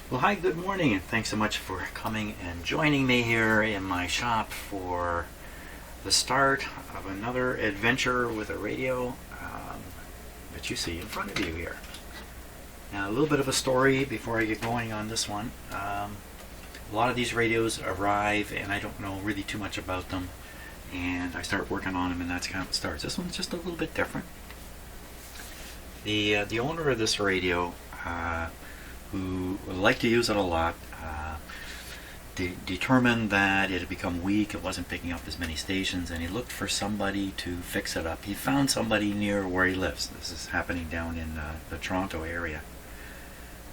Well, hi, good morning, and thanks so much for coming and joining me here in my shop for the start of another adventure with a radio that you see in front of you here. Now, a little bit of a story before I get going on this one. A lot of these radios arrive, and I don't know really too much about them, and I start working on them, and that's how it starts. This one's just a little bit different. The owner of this radio, who would like to use it a lot, determined that it had become weak, it wasn't picking up as many stations, and he looked for somebody to fix it up. He found somebody near where he lives. This is happening down in the Toronto area.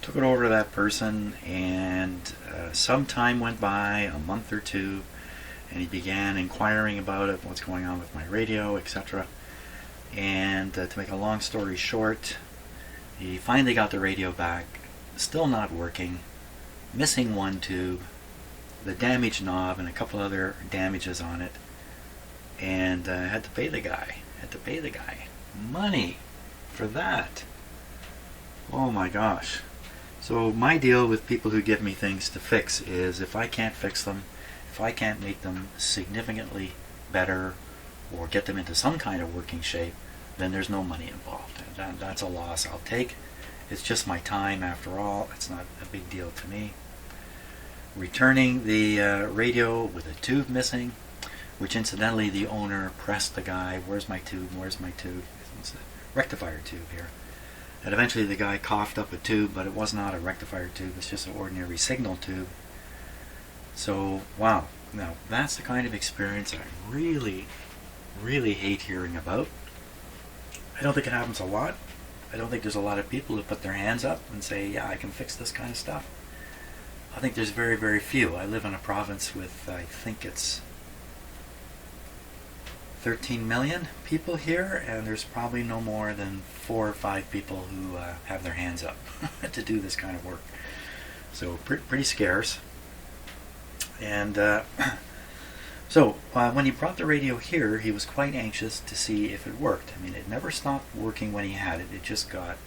Took it over to that person, and some time went by, a month or two, and he began inquiring about it, what's going on with my radio, etc. And to make a long story short, he finally got the radio back. Still not working, missing one tube, the damaged knob, and a couple other damages on it, and had to pay the guy. Money for that. Oh my gosh. So my deal with people who give me things to fix is if I can't fix them, if I can't make them significantly better or get them into some kind of working shape, then there's no money involved. And that's a loss I'll take. It's just my time after all. It's not a big deal to me. Returning the radio with a tube missing, which incidentally the owner pressed the guy, where's my tube, where's my tube? It's a rectifier tube here. And eventually the guy coughed up a tube, but it was not a rectifier tube, it's just an ordinary signal tube. So, wow. Now, that's the kind of experience I really, really hate hearing about. I don't think it happens a lot. I don't think there's a lot of people who put their hands up and say, yeah, I can fix this kind of stuff. I think there's very, very few. I live in a province with, I think it's 13 million people here, and there's probably no more than 4 or 5 people who have their hands up to do this kind of work. So pretty scarce. And so when he brought the radio here, he was quite anxious to see if it worked. I mean, it never stopped working when he had it. It just got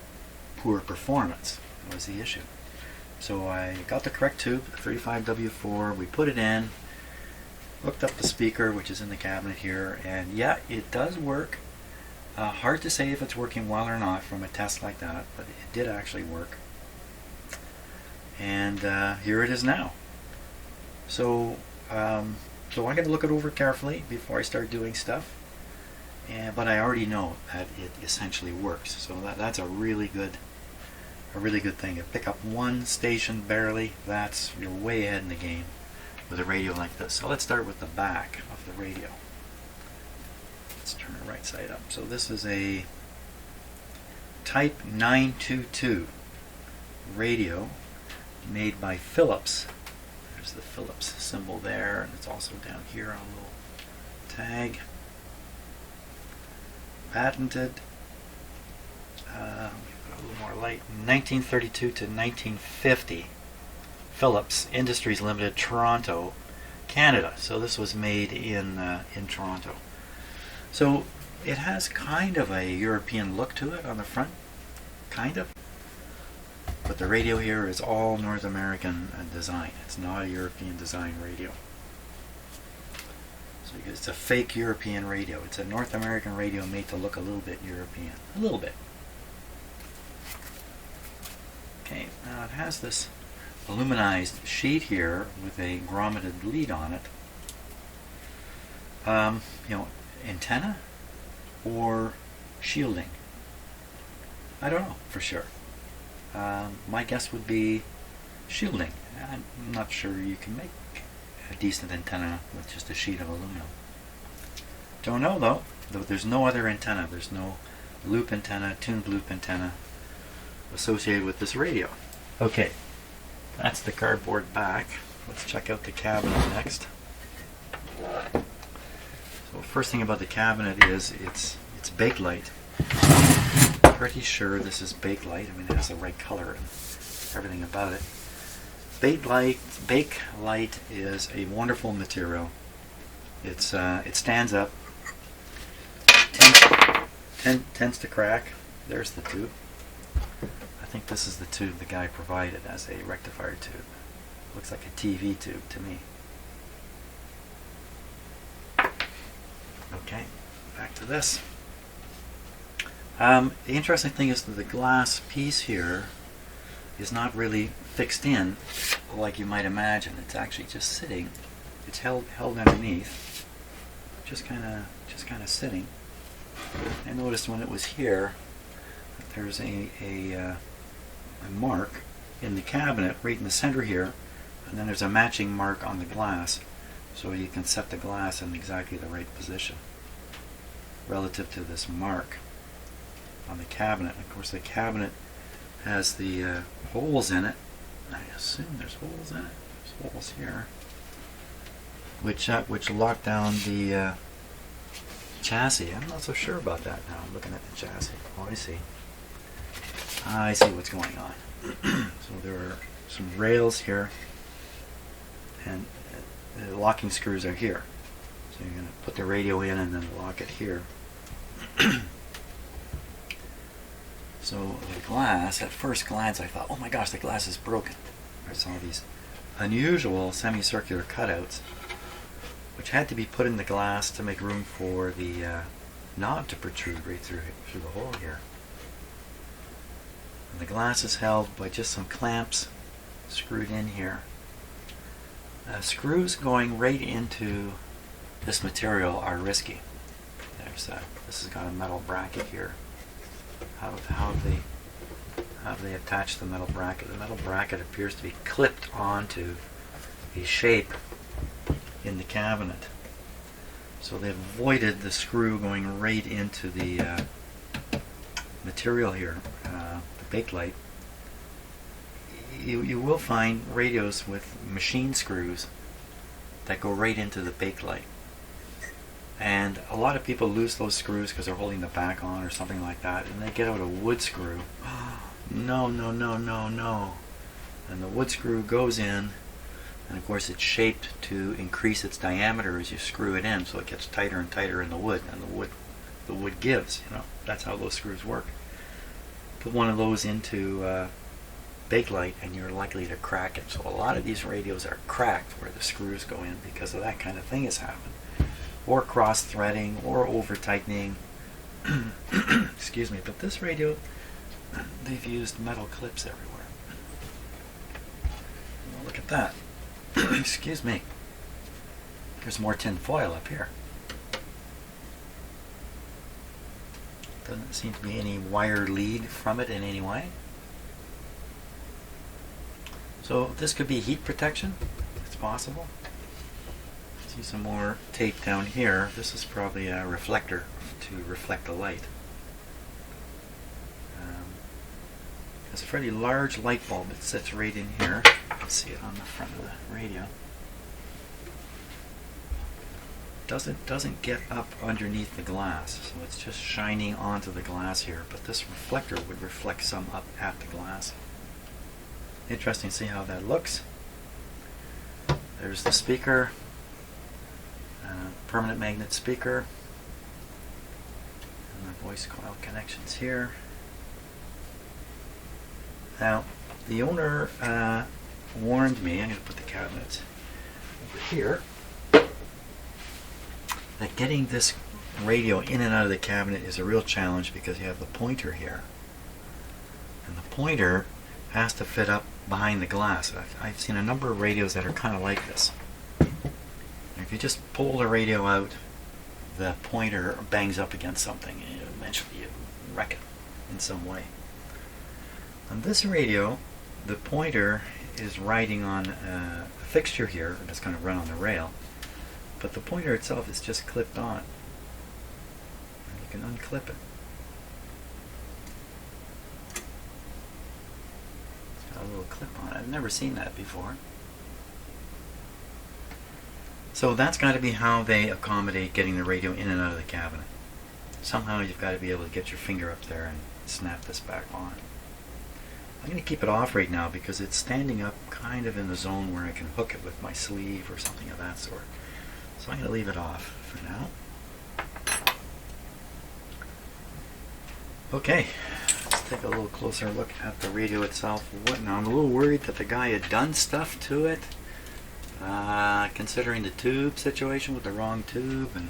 poor performance. That was the issue. So I got the correct tube, 35W4. We put it in, hooked up the speaker, which is in the cabinet here, and yeah, it does work. Hard to say if it's working well or not from a test like that, but it did actually work. And here it is now. So I'm going to look it over carefully before I start doing stuff. But I already know that it essentially works. So that's a really good thing. You pick up one station barely, you're way ahead in the game with a radio like this. So let's start with the back of the radio. Let's turn it right side up. So this is a Type 922 radio made by Philips. There's the Philips symbol there, and it's also down here on a little tag. Patented, put a little more light, 1932 to 1950. Philips Industries Limited, Toronto, Canada. So this was made in Toronto. So it has kind of a European look to it on the front, kind of. But the radio here is all North American design. It's not a European design radio. So it's a fake European radio. It's a North American radio made to look a little bit European. A little bit. Okay, now it has this aluminized sheet here with a grommeted lead on it. Antenna or shielding? I don't know for sure. My guess would be shielding. I'm not sure you can make a decent antenna with just a sheet of aluminum. Don't know though. There's no other antenna. There's no loop antenna, tuned loop antenna associated with this radio. Okay, that's the cardboard back. Let's check out the cabinet next. So first thing about the cabinet is it's Bakelite. Pretty sure this is Bakelite. I mean, it has the right color and everything about it. Bakelite is a wonderful material. It stands up, tends to crack. There's the tube. think this is the tube the guy provided as a rectifier tube. Looks like a TV tube to me. Okay, back to this. The interesting thing is that the glass piece here is not really fixed in like you might imagine. It's actually just sitting. It's held underneath, just kind of sitting. I noticed when it was here that there's a mark in the cabinet right in the center here, and then there's a matching mark on the glass, so you can set the glass in exactly the right position relative to this mark on the cabinet. Of course, the cabinet has the holes in it. I assume there's holes in it. There's holes here, which lock down the chassis. I'm not so sure about that now. I'm looking at the chassis. Oh, I see. I see what's going on. So there are some rails here, and the locking screws are here. So you're going to put the radio in and then lock it here. So the glass, at first glance I thought, oh my gosh, the glass is broken. I saw these unusual semicircular cutouts which had to be put in the glass to make room for the knob to protrude right through the hole here. And the glass is held by just some clamps screwed in here. Screws going right into this material are risky. This has got a metal bracket here. How have they attached the metal bracket? The metal bracket appears to be clipped onto a shape in the cabinet. So they've avoided the screw going right into the material here, the bakelite. You will find radios with machine screws that go right into the bakelite. And a lot of people lose those screws because they're holding the back on or something like that, and they get out a wood screw. No. And the wood screw goes in, and of course it's shaped to increase its diameter as you screw it in, so it gets tighter and tighter in the wood, and the wood gives. That's how those screws work. Put one of those into bakelite and you're likely to crack it. So a lot of these radios are cracked where the screws go in because of that kind of thing has happened. Or cross-threading, or over-tightening. Excuse me, but this radio, they've used metal clips everywhere. Well, look at that. Excuse me. There's more tin foil up here. Doesn't seem to be any wire lead from it in any way. So this could be heat protection. It's possible. See some more tape down here. This is probably a reflector to reflect the light. It's a fairly large light bulb. It sits right in here. You can see it on the front of the radio. Doesn't get up underneath the glass, so it's just shining onto the glass here. But this reflector would reflect some up at the glass. Interesting to see how that looks. There's the speaker. Permanent magnet speaker, and the voice coil connections here. Now, the owner warned me, I'm going to put the cabinet over here, that getting this radio in and out of the cabinet is a real challenge because you have the pointer here. And the pointer has to fit up behind the glass. I've seen a number of radios that are kind of like this. If you just pull the radio out, the pointer bangs up against something and eventually you wreck it in some way. On this radio, the pointer is riding on a fixture here that's going to run on the rail, but the pointer itself is just clipped on. And you can unclip it. It's got a little clip on it. I've never seen that before. So that's got to be how they accommodate getting the radio in and out of the cabinet. Somehow you've got to be able to get your finger up there and snap this back on. I'm going to keep it off right now because it's standing up kind of in the zone where I can hook it with my sleeve or something of that sort. So I'm going to leave it off for now. Okay, let's take a little closer look at the radio itself. Now I'm a little worried that the guy had done stuff to it, considering the tube situation with the wrong tube and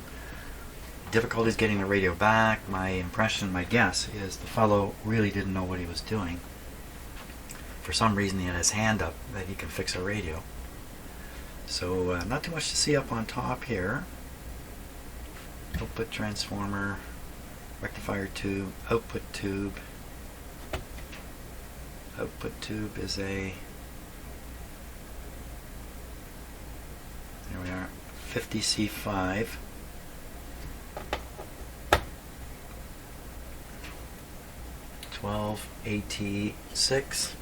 difficulties getting the radio back. My impression, my guess, is the fellow really didn't know what he was doing. For some reason he had his hand up that he can fix a radio. So not too much to see up on top here. Output transformer, rectifier tube, output tube. Output tube is a, there we are, 50C5. AT6,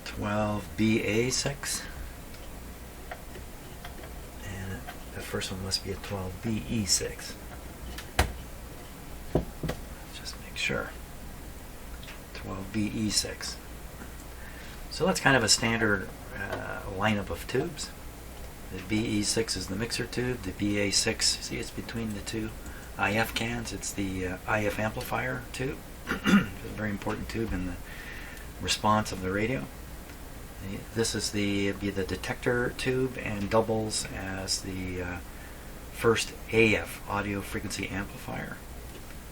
12BA6, and the first one must be a 12BE6. Just make sure. 12BE6. So that's kind of a standard lineup of tubes. The BE6 is the mixer tube. The BA6, see, it's between the two IF cans. It's the IF amplifier tube. It's a very important tube in the response of the radio. This is the detector tube and doubles as the first AF, audio frequency amplifier.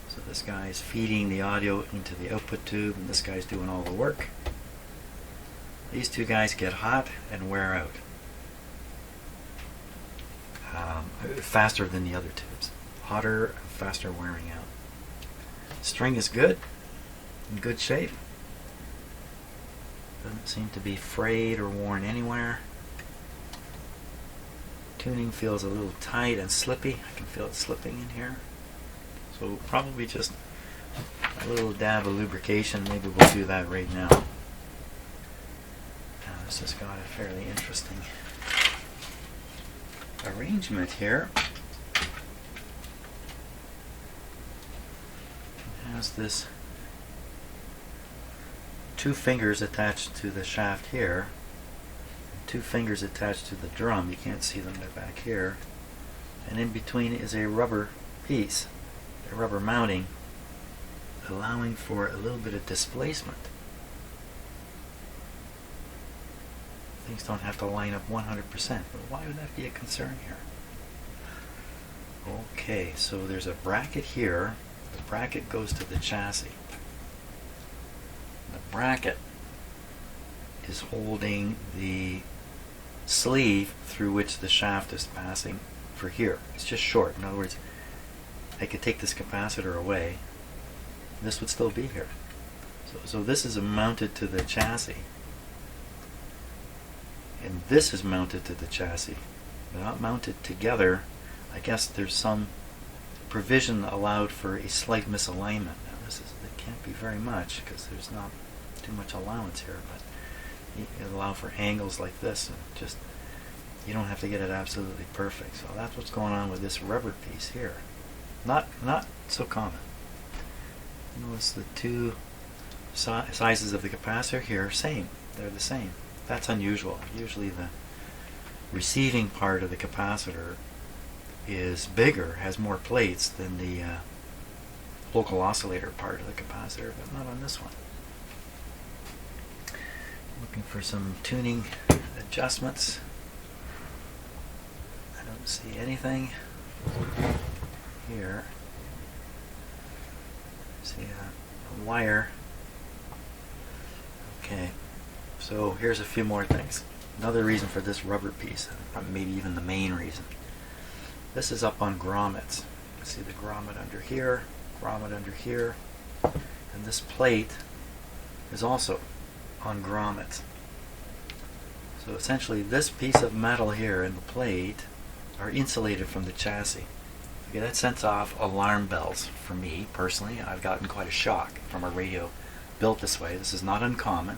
So this guy is feeding the audio into the output tube, and this guy's doing all the work. These two guys get hot and wear out faster than the other tubes. Hotter and faster wearing out. String is good, in good shape. Doesn't seem to be frayed or worn anywhere. Tuning feels a little tight and slippy. I can feel it slipping in here. So probably just a little dab of lubrication. Maybe we'll do that right now. Now this has got a fairly interesting arrangement here. It has this two fingers attached to the shaft here, and two fingers attached to the drum. You can't see them, they're back here. And in between is a rubber piece, a rubber mounting, allowing for a little bit of displacement. Things don't have to line up 100%, but why would that be a concern here? Okay, so there's a bracket here. The bracket goes to the chassis. The bracket is holding the sleeve through which the shaft is passing for here. It's just short. In other words, I could take this capacitor away. This would still be here. So this is mounted to the chassis. And this is mounted to the chassis. They're not mounted together. I guess there's some provision allowed for a slight misalignment. Now it can't be very much because there's not too much allowance here, but you allow for angles like this, and just you don't have to get it absolutely perfect. So that's what's going on with this rubber piece here. Not so common. Notice the two sizes of the capacitor here, same. They're the same. That's unusual. Usually the receiving part of the capacitor is bigger, has more plates than the local oscillator part of the capacitor, but not on this one. Looking for some tuning adjustments. I don't see anything here. See a wire. Okay. So here's a few more things. Another reason for this rubber piece, maybe even the main reason. This is up on grommets. See the grommet under here, and this plate is also on grommets. So essentially this piece of metal here and the plate are insulated from the chassis. Okay, that sets off alarm bells for me personally. I've gotten quite a shock from a radio built this way. This is not uncommon.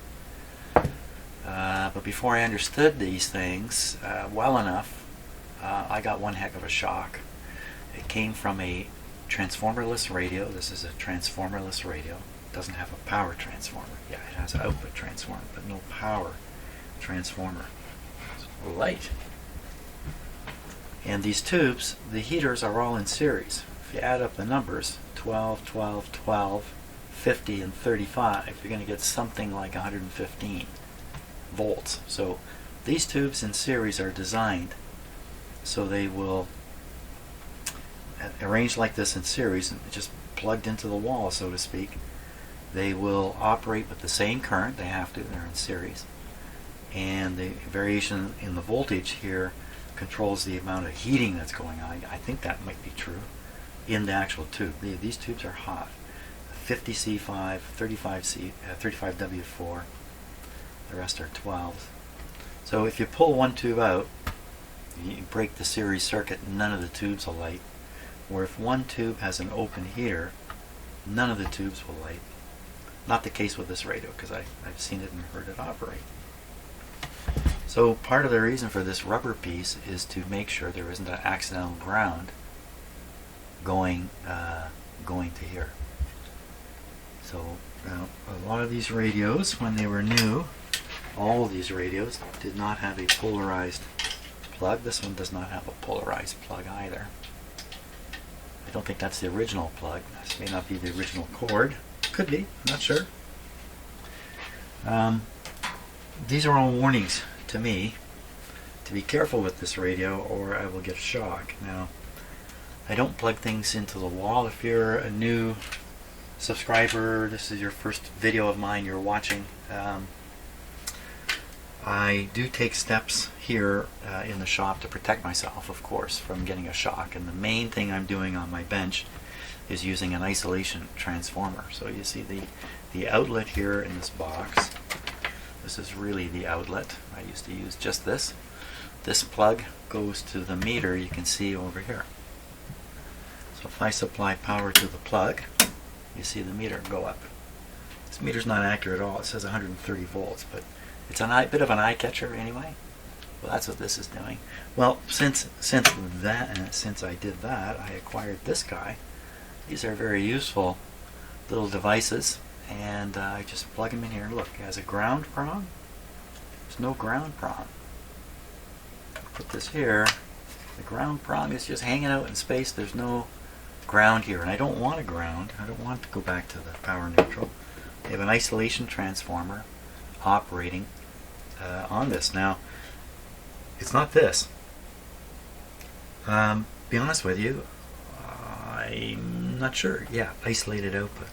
But before I understood these things well enough, I got one heck of a shock. It came from a transformerless radio. This is a transformerless radio. It doesn't have a power transformer. Yeah, it has an output transformer, but no power transformer. It's light. And these tubes, the heaters are all in series. If you add up the numbers, 12, 12, 12, 50, and 35, you're going to get something like 115 volts. So these tubes in series are designed so they will arranged like this in series, just plugged into the wall, so to speak. They will operate with the same current. They have to. They're in series. And the variation in the voltage here controls the amount of heating that's going on. I think that might be true in the actual tube. These tubes are hot. 50C5, 35C, 35W4. The rest are 12s. So if you pull one tube out, you break the series circuit, none of the tubes will light. Or if one tube has an open heater, none of the tubes will light. Not the case with this radio, because I've seen it and heard it operate. So part of the reason for this rubber piece is to make sure there isn't an accidental ground going to here. So a lot of these radios, when they were new, all of these radios did not have a polarized plug. This one does not have a polarized plug either. I don't think that's the original plug. This may not be the original cord. Could be, I'm not sure. These are all warnings to me to be careful with this radio or I will get a shock. Now, I don't plug things into the wall. If you're a new subscriber, this is your first video of mine you're watching, I do take steps here in the shop to protect myself, of course, from getting a shock. And the main thing I'm doing on my bench is using an isolation transformer. So you see the outlet here in this box. This is really the outlet. I used to use just this. This plug goes to the meter you can see over here. So if I supply power to the plug, you see the meter go up. This meter's not accurate at all. It says 130 volts, but it's a bit of an eye catcher anyway. Well, that's what this is doing. Well, since I did that, I acquired this guy. These are very useful little devices, and I just plug them in here. Look, it has a ground prong. There's no ground prong. Put this here. The ground prong is just hanging out in space. There's no ground here, and I don't want a ground. I don't want to go back to the power neutral. I have an isolation transformer operating on this. Now, it's not this. Be honest with you, I'm not sure. Yeah, isolated output.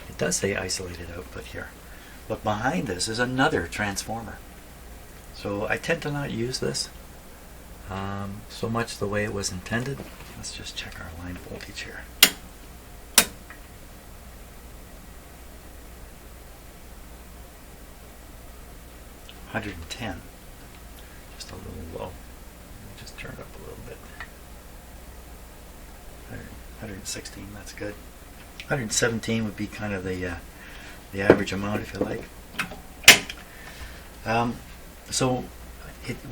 It does say isolated output here. But behind this is another transformer. So I tend to not use this so much the way it was intended. Let's just check our line voltage here. $110, just a little low. Just turn it up a little bit. 116, that's good. 117 would be kind of the average amount, if you like.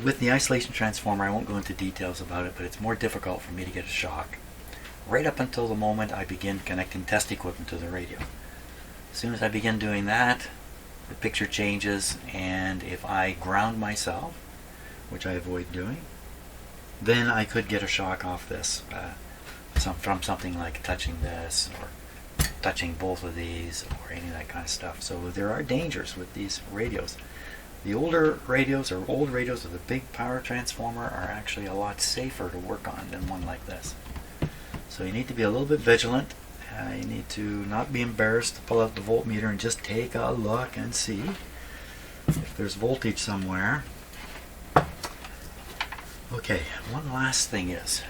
With the isolation transformer, I won't go into details about it, but it's more difficult for me to get a shock. Right up until the moment I begin connecting test equipment to the radio. As soon as I begin doing that, the picture changes, and if I ground myself, which I avoid doing, then I could get a shock off this from something like touching this or touching both of these or any of that kind of stuff. So there are dangers with these radios. The older radios or old radios with a big power transformer are actually a lot safer to work on than one like this. So you need to be a little bit vigilant. You need to not be embarrassed to pull out the voltmeter and just take a look and see if there's voltage somewhere. Okay, one last thing is,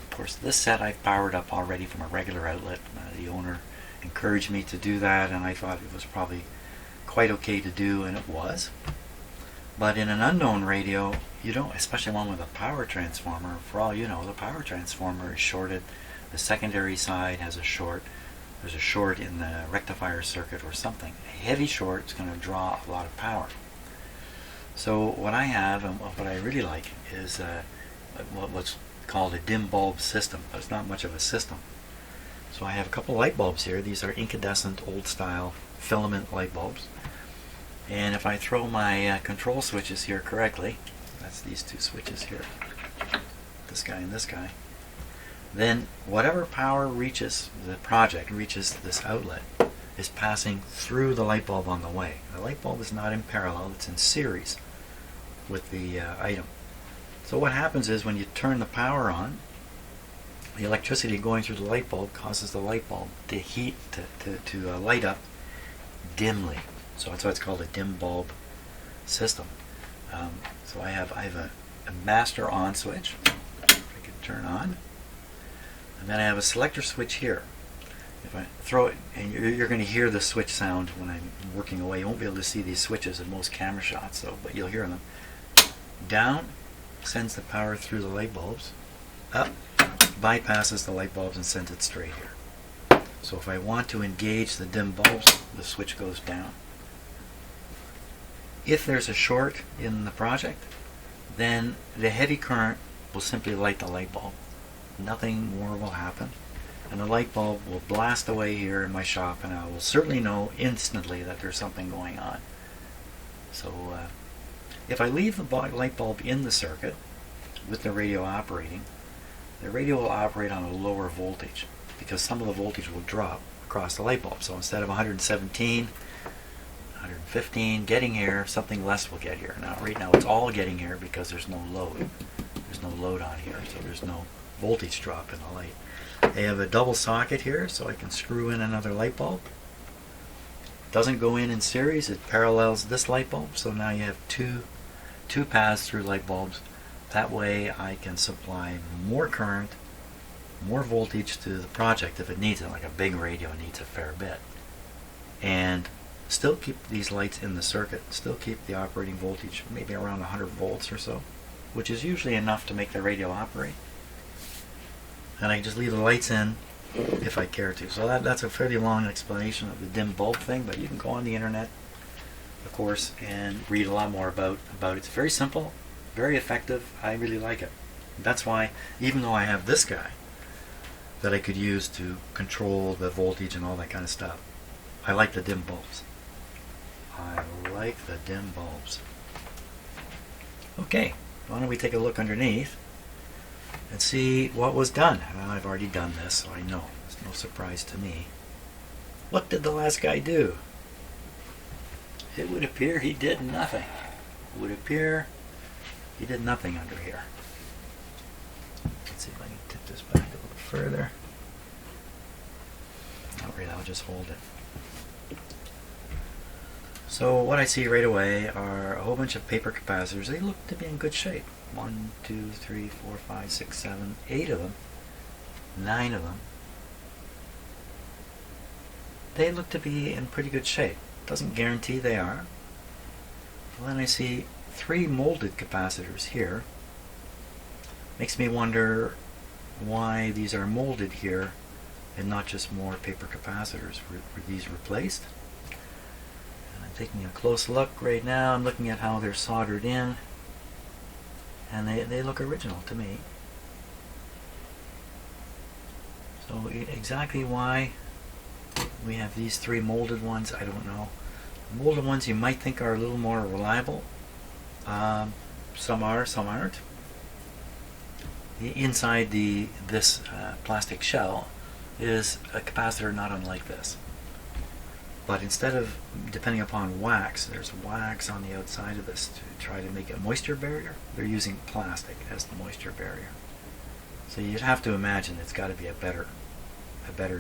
of course, this set I've powered up already from a regular outlet. The owner encouraged me to do that, and I thought it was probably quite okay to do, and it was. But in an unknown radio, you don't, especially one with a power transformer, for all you know, the power transformer is shorted. The secondary side has a short. There's a short in the rectifier circuit or something. A heavy short is going to draw a lot of power. So what I have, and what I really like, is what's called a dim bulb system. But it's not much of a system. So I have a couple light bulbs here. These are incandescent, old-style filament light bulbs. And if I throw my control switches here correctly, that's these two switches here, this guy and this guy, then whatever power reaches the project, reaches this outlet, is passing through the light bulb on the way. The light bulb is not in parallel, it's in series with the item. So what happens is when you turn the power on, the electricity going through the light bulb causes the light bulb to light up dimly. So that's why it's called a dim bulb system. So I have a master on switch, I can turn on, and then I have a selector switch here. If I throw it, and you're going to hear the switch sound when I'm working away. You won't be able to see these switches in most camera shots, but you'll hear them. Down sends the power through the light bulbs. Up bypasses the light bulbs and sends it straight here. So if I want to engage the dim bulbs, the switch goes down. If there's a short in the project, then the heavy current will simply light the light bulb. Nothing more will happen. And the light bulb will blast away here in my shop, and I will certainly know instantly that there's something going on. So if I leave the light bulb in the circuit with the radio operating, the radio will operate on a lower voltage because some of the voltage will drop across the light bulb. So instead of 117, 115 getting here, something less will get here. Now right now it's all getting here because there's no load. There's no load on here, so there's no voltage drop in the light. I have a double socket here, so I can screw in another light bulb. Doesn't go in series, it parallels this light bulb, so now you have two paths through light bulbs. That way I can supply more current, more voltage to the project if it needs it, like a big radio needs a fair bit. And still keep these lights in the circuit, still keep the operating voltage maybe around 100 volts or so, which is usually enough to make the radio operate. And I can just leave the lights in if I care to. So that's a fairly long explanation of the dim bulb thing, but you can go on the internet, of course, and read a lot more about it. It's very simple, very effective. I really like it. That's why, even though I have this guy that I could use to control the voltage and all that kind of stuff, I like the dim bulbs. I like the dim bulbs. Okay, why don't we take a look underneath and see what was done. Well, I've already done this, so I know. It's no surprise to me. What did the last guy do? It would appear he did nothing. It would appear he did nothing under here. Let's see if I can tip this back a little further. Not really, I'll just hold it. So what I see right away are a whole bunch of paper capacitors. They look to be in good shape. 1, 2, 3, 4, 5, 6, 7, 8 of them. 9 of them. They look to be in pretty good shape. Doesn't guarantee they are. Well, then I see 3 molded capacitors here. Makes me wonder why these are molded here and not just more paper capacitors. Were these replaced? And I'm taking a close look right now. I'm looking at how they're soldered in. And they look original to me. So exactly why we have these 3 molded ones, I don't know. The molded ones you might think are a little more reliable. Some are, some aren't. Inside this plastic shell is a capacitor not unlike this. But instead of depending upon wax, there's wax on the outside of this to try to make a moisture barrier. They're using plastic as the moisture barrier. So you'd have to imagine it's got to be a better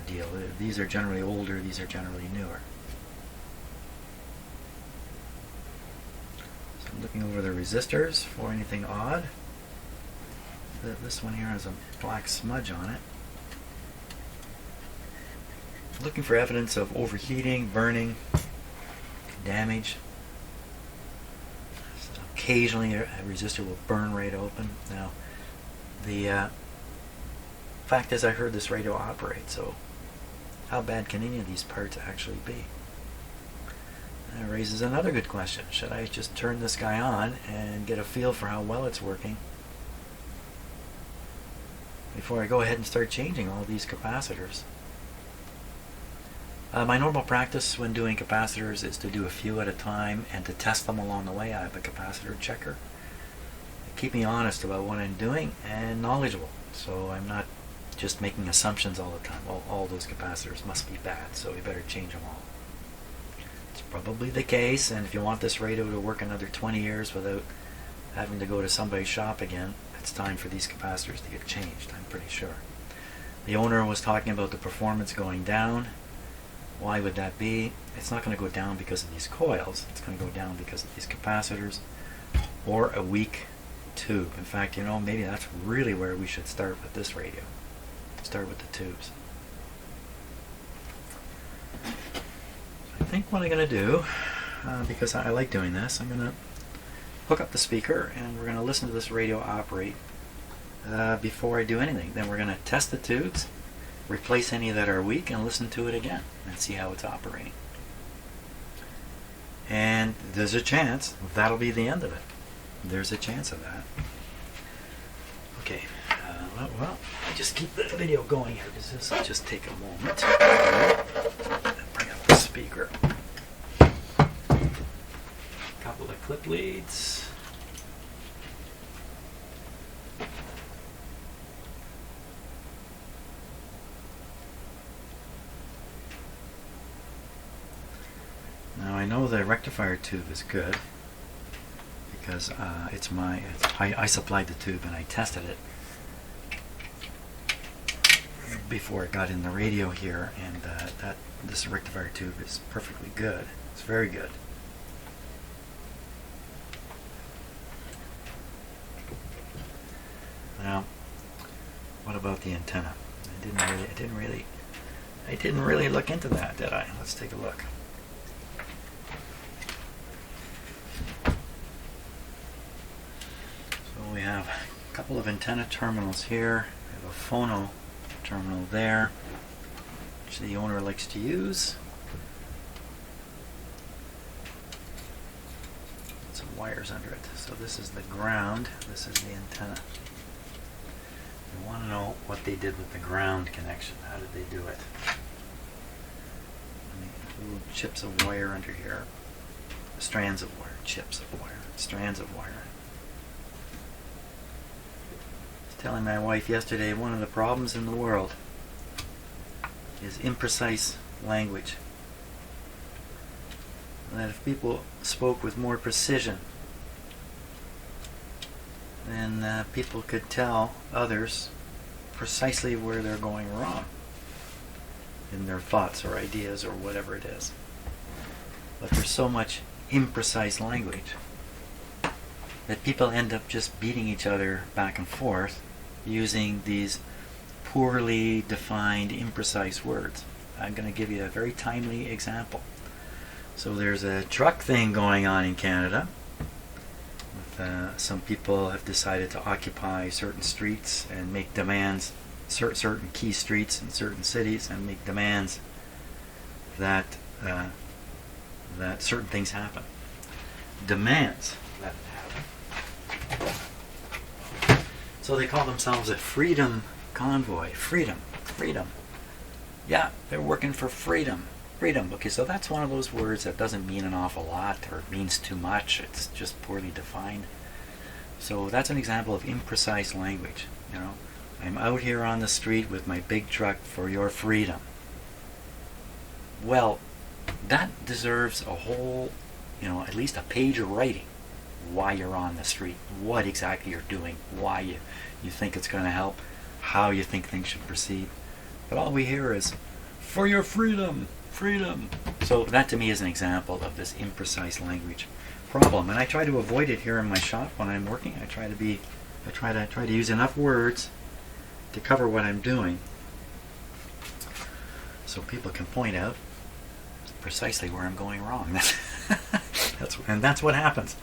deal. These are generally older, these are generally newer. So I'm looking over the resistors for anything odd. This one here has a black smudge on it. Looking for evidence of overheating, burning, damage. So occasionally a resistor will burn right open. Now, the fact is I heard this radio operate, so how bad can any of these parts actually be? That raises another good question. Should I just turn this guy on and get a feel for how well it's working before I go ahead and start changing all these capacitors? My normal practice when doing capacitors is to do a few at a time and to test them along the way. I have a capacitor checker. Keep me honest about what I'm doing and knowledgeable, so I'm not just making assumptions all the time. Well, all those capacitors must be bad, so we better change them all. It's probably the case, and if you want this radio to work another 20 years without having to go to somebody's shop again, it's time for these capacitors to get changed, I'm pretty sure. The owner was talking about the performance going down. Why would that be? It's not going to go down because of these coils. It's going to go down because of these capacitors or a weak tube. In fact, you know, maybe that's really where we should start with this radio. Start with the tubes. I think what I'm going to do, because I like doing this, I'm going to hook up the speaker and we're going to listen to this radio operate before I do anything. Then we're going to test the tubes, replace any that are weak, and listen to it again and see how it's operating. And there's a chance that'll be the end of it. There's a chance of that. Okay, well, I just keep the video going here because this will just take a moment. Bring up the speaker. Couple of clip leads. Now I know the rectifier tube is good because I supplied the tube and I tested it before it got in the radio here, and this rectifier tube is perfectly good. It's very good. Now, what about the antenna? I didn't really look into that, did I? Let's take a look. So we have a couple of antenna terminals here. We have a phono terminal there, which the owner likes to use. Some wires under it. So this is the ground, this is the antenna. You want to know what they did with the ground connection. How did they do it? Little chips of wire under here. Strands of wire. Chips of wire. Strands of wire. I was telling my wife yesterday, one of the problems in the world is imprecise language. And that if people spoke with more precision, then people could tell others precisely where they're going wrong in their thoughts or ideas or whatever it is. But there's so much imprecise language that people end up just beating each other back and forth using these poorly defined, imprecise words. I'm going to give you a very timely example. So there's a truck thing going on in Canada. Some people have decided to occupy certain streets and make demands, certain key streets in certain cities, and make demands that that certain things happen. Demands that it happen. So they call themselves a freedom convoy. Freedom. Yeah, they're working for freedom. Freedom. Okay, so that's one of those words that doesn't mean an awful lot or means too much. It's just poorly defined. So that's an example of imprecise language. You know, I'm out here on the street with my big truck for your freedom. Well, that deserves a whole, at least a page of writing. Why you're on the street, what exactly you're doing, why you think it's going to help, how you think things should proceed. But all we hear is, for your freedom. Freedom. So that to me is an example of this imprecise language problem, and I try to avoid it here in my shop when I'm working. I try to use enough words to cover what I'm doing, so people can point out precisely where I'm going wrong. That's what happens.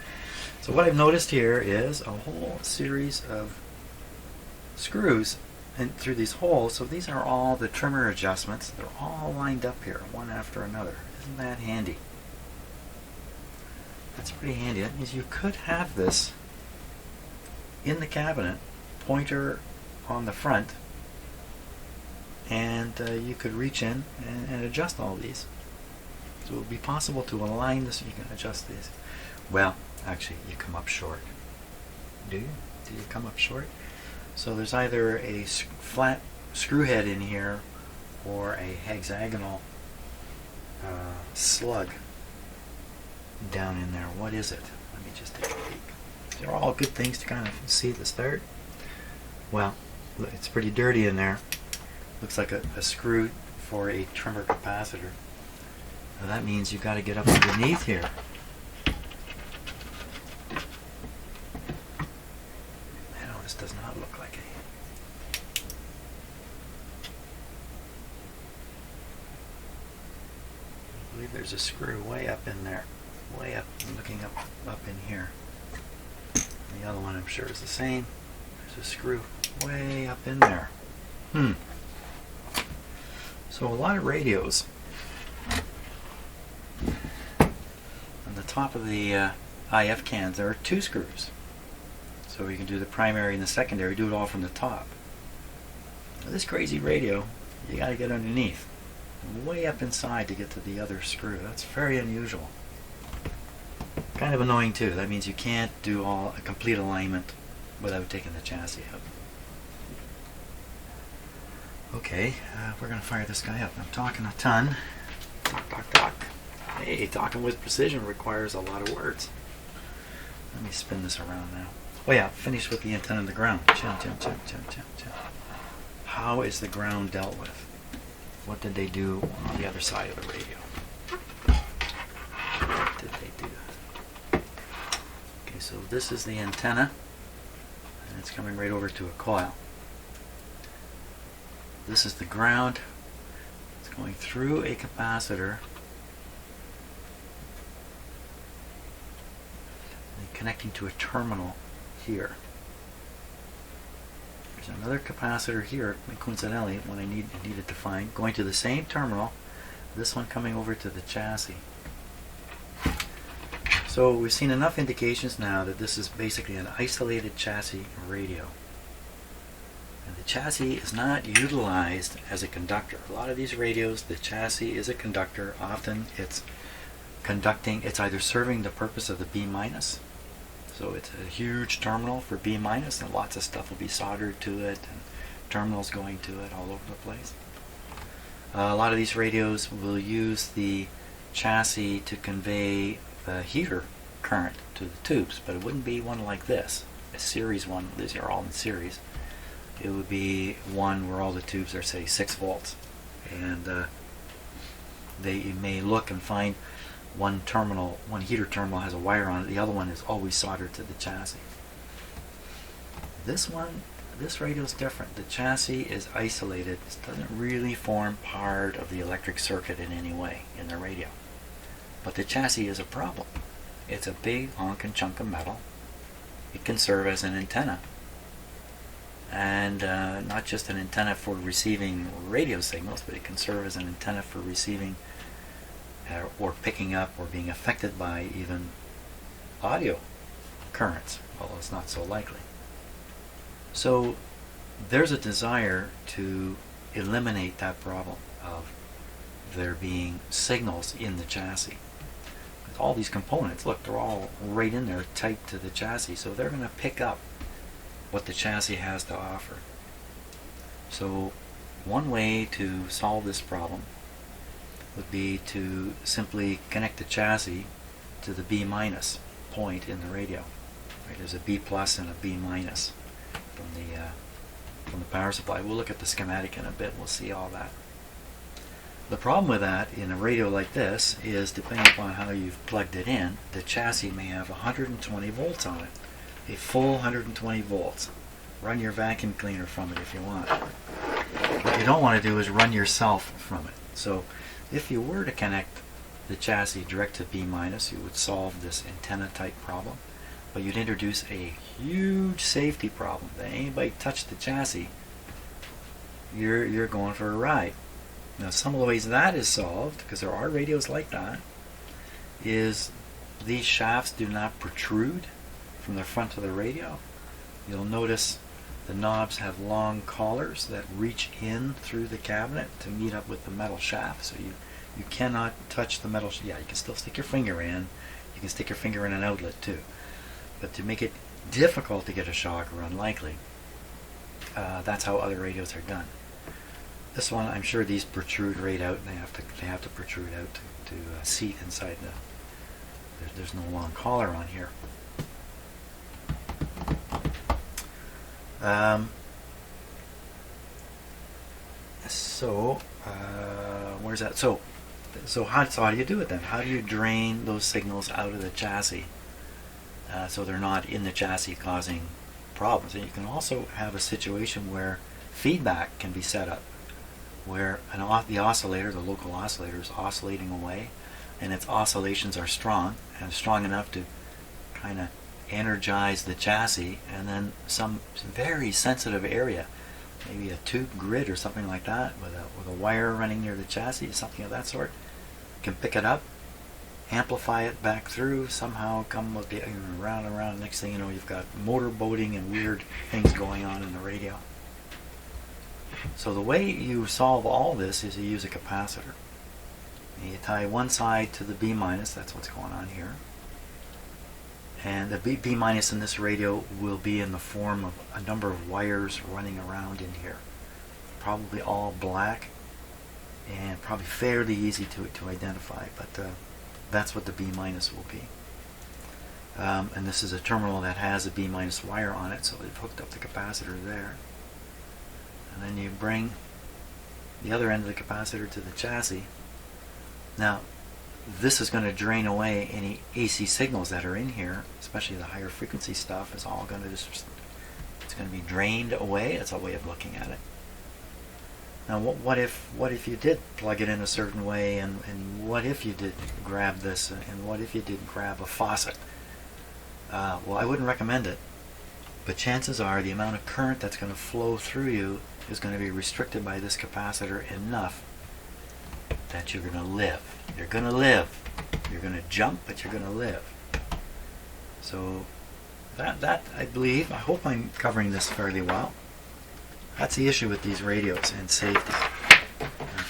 So what I've noticed here is a whole series of screws and through these holes. So these are all the trimmer adjustments. They're all lined up here, one after another. Isn't that handy? That's pretty handy. That means you could have this in the cabinet, pointer on the front, and you could reach in and adjust all these. So it would be possible to align this. You can adjust these. Well, actually, you come up short. Do you? Do you come up short? So there's either a flat screw head in here or a hexagonal slug down in there. What is it? Let me just take a peek. They're all good things to kind of see at the start. Well, it's pretty dirty in there. Looks like a screw for a trimmer capacitor. Now that means you've got to get up underneath here. No, this does not look like I believe there's a screw way up in there. Way up, I'm looking up in here. The other one I'm sure is the same. There's a screw way up in there. So a lot of radios. On the top of the IF cans there are 2 screws. So you can do the primary and the secondary, do it all from the top. Now this crazy radio, you got to get underneath. Way up inside to get to the other screw. That's very unusual. Kind of annoying too. That means you can't do a complete alignment without taking the chassis out. Okay, we're going to fire this guy up. I'm talking a ton. Talk. Hey, talking with precision requires a lot of words. Let me spin this around now. Oh yeah, finish with the antenna on the ground. Chin. How is the ground dealt with? What did they do on the other side of the radio? What did they do? Okay, so this is the antenna, and it's coming right over to a coil. This is the ground. It's going through a capacitor and connecting to a terminal here. There's another capacitor here, coincidentally, when I needed to find, going to the same terminal, this one coming over to the chassis. So we've seen enough indications now that this is basically an isolated chassis radio. And the chassis is not utilized as a conductor. A lot of these radios, the chassis is a conductor. Often it's conducting, it's either serving the purpose of the B-, so it's a huge terminal for B-, and lots of stuff will be soldered to it, and terminals going to it all over the place. A lot of these radios will use the chassis to convey the heater current to the tubes, but it wouldn't be one like this, a series one. These are all in series. It would be one where all the tubes are, say, 6 volts, and they may look and find one heater terminal has a wire on it, the other one is always soldered to the chassis. This radio is different. The chassis is isolated. It doesn't really form part of the electric circuit in any way in the radio. But the chassis is a problem. It's a big honking chunk of metal. It can serve as an antenna. And not just an antenna for receiving radio signals, but it can serve as an antenna for receiving or picking up or being affected by even audio currents, although it's not so likely. So there's a desire to eliminate that problem of there being signals in the chassis. With all these components, look, they're all right in there tight to the chassis, so they're going to pick up what the chassis has to offer. So one way to solve this problem would be to simply connect the chassis to the B- point in the radio. Right, there's a B+ and a B- from the power supply. We'll look at the schematic in a bit. We'll see all that. The problem with that in a radio like this is, depending upon how you've plugged it in, the chassis may have 120 volts on it. A full 120 volts. Run your vacuum cleaner from it if you want. What you don't want to do is run yourself from it. So if you were to connect the chassis direct to B-, you would solve this antenna type problem, but you'd introduce a huge safety problem. That anybody touched the chassis, you're going for a ride. Now some of the ways that is solved, because there are radios like that, is these shafts do not protrude from the front of the radio. You'll notice the knobs have long collars that reach in through the cabinet to meet up with the metal shaft, so you cannot touch the metal. Yeah, you can still stick your finger in. You can stick your finger in an outlet too. But to make it difficult to get a shock, or unlikely, that's how other radios are done. This one, I'm sure these protrude right out, and they have to protrude out to seat inside the. There's no long collar on here. Where's that? So how do you do it then? How do you drain those signals out of the chassis so they're not in the chassis causing problems? And you can also have a situation where feedback can be set up, where the oscillator, the local oscillator, is oscillating away, and its oscillations are strong and strong enough to kind of energize the chassis, and then some very sensitive area, maybe a tube grid or something like that, with a wire running near the chassis, something of that sort, can pick it up, amplify it back through, somehow come with the round and round. Next thing you know, you've got motor boating and weird things going on in the radio. So the way you solve all this is you use a capacitor. You tie one side to the B minus, that's what's going on here. And the B minus in this radio will be in the form of a number of wires running around in here. Probably all black and probably fairly easy to identify, but that's what the B minus will be. And this is a terminal that has a B minus wire on it, so they've hooked up the capacitor there. And then you bring the other end of the capacitor to the chassis. Now, this is going to drain away any AC signals that are in here, especially the higher frequency stuff. Is all going to it's going to be drained away. That's a way of looking at it. Now, what if you did plug it in a certain way, and what if you did grab this, and what if you did grab a faucet? Well, I wouldn't recommend it, but chances are the amount of current that's going to flow through you is going to be restricted by this capacitor enough that you're going to live. You're going to live. You're going to jump, but you're going to live. So that I believe, I hope I'm covering this fairly well. That's the issue with these radios and safety.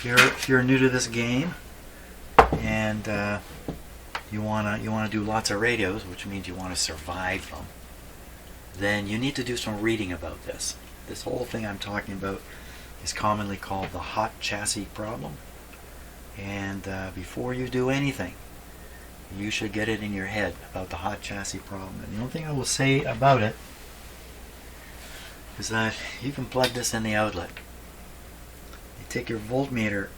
If you're new to this game and you wanna do lots of radios, which means you want to survive them, then you need to do some reading about this. This whole thing I'm talking about is commonly called the hot chassis problem. And before you do anything, you should get it in your head about the hot chassis problem. And the only thing I will say about it is that you can plug this in the outlet. You take your voltmeter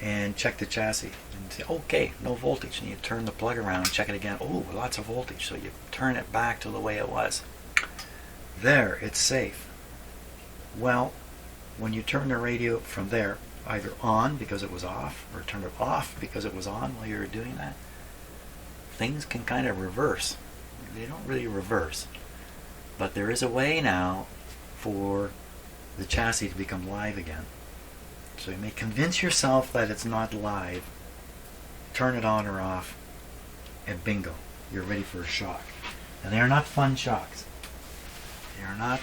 and check the chassis and say, okay, no voltage. And you turn the plug around, check it again. Oh, lots of voltage. So you turn it back to the way it was. There, it's safe. Well, when you turn the radio from there, either on because it was off, or turn it off because it was on while you were doing that, things can kind of reverse. They don't really reverse. But there is a way now for the chassis to become live again. So you may convince yourself that it's not live, turn it on or off, and bingo, you're ready for a shock. And they are not fun shocks. They are not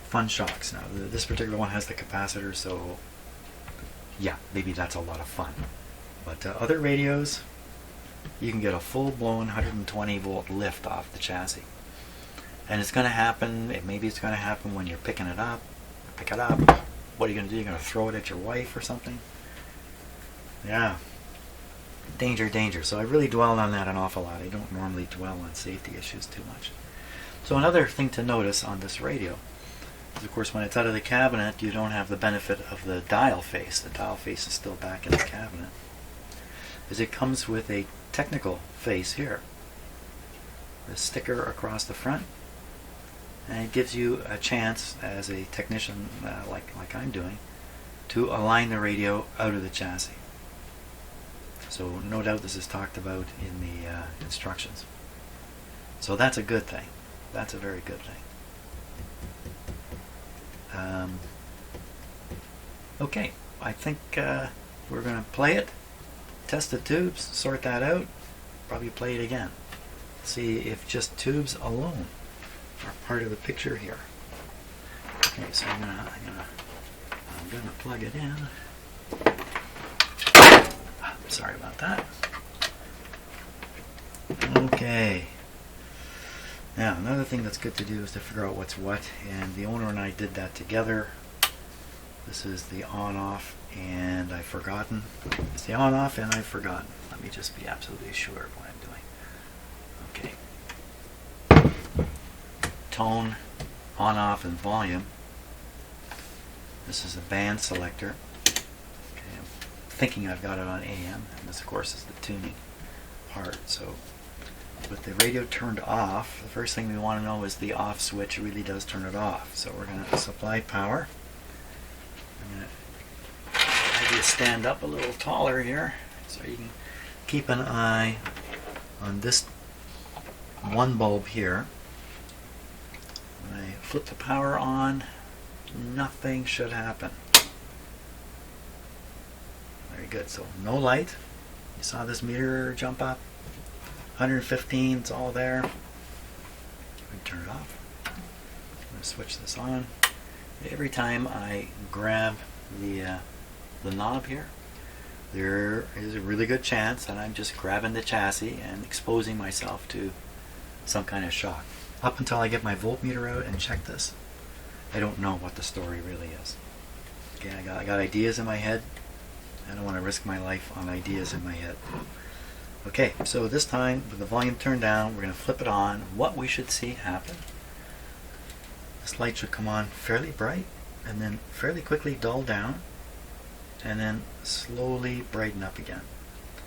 fun shocks. Now, this particular one has the capacitor, so yeah, maybe that's a lot of fun. But other radios, you can get a full-blown 120 volt lift off the chassis. And it's going to happen, maybe it's going to happen when you're picking it up. Pick it up. What are you going to do? You're going to throw it at your wife or something? Yeah. Danger, danger. So I really dwelled on that an awful lot. I don't normally dwell on safety issues too much. So another thing to notice on this radio is, of course, when it's out of the cabinet, you don't have the benefit of the dial face. The dial face is still back in the cabinet. Is it comes with a technical face here. The sticker across the front. And it gives you a chance, as a technician like I'm doing, to align the radio out of the chassis. So no doubt this is talked about in the instructions. So that's a good thing. That's a very good thing. Okay, I think we're going to play it, test the tubes, sort that out, probably play it again. See if just tubes alone are part of the picture here. Okay, so I'm gonna plug it in. Sorry about that. Okay. Now, another thing that's good to do is to figure out what's what, and the owner and I did that together. This is the on-off, and I've forgotten. It's the on-off, and I've forgotten. Let me just be absolutely sure of what I'm doing. Okay. Tone, on-off, and volume. This is a band selector. Okay, I'm thinking I've got it on AM, and this, of course, is the tuning part. So, with the radio turned off, the first thing we want to know is the off switch really does turn it off. So we're going to supply power. I'm going to have you stand up a little taller here so you can keep an eye on this one bulb here. When I flip the power on, nothing should happen. Very good. So no light. You saw this meter jump up. 115, it's all there. We turn it off. I'm going to switch this on. Every time I grab the knob here, there is a really good chance that I'm just grabbing the chassis and exposing myself to some kind of shock. Up until I get my voltmeter out and check this, I don't know what the story really is. Okay, I got ideas in my head. I don't want to risk my life on ideas in my head. Okay, so this time with the volume turned down, we're going to flip it on. What we should see happen, this light should come on fairly bright and then fairly quickly dull down and then slowly brighten up again.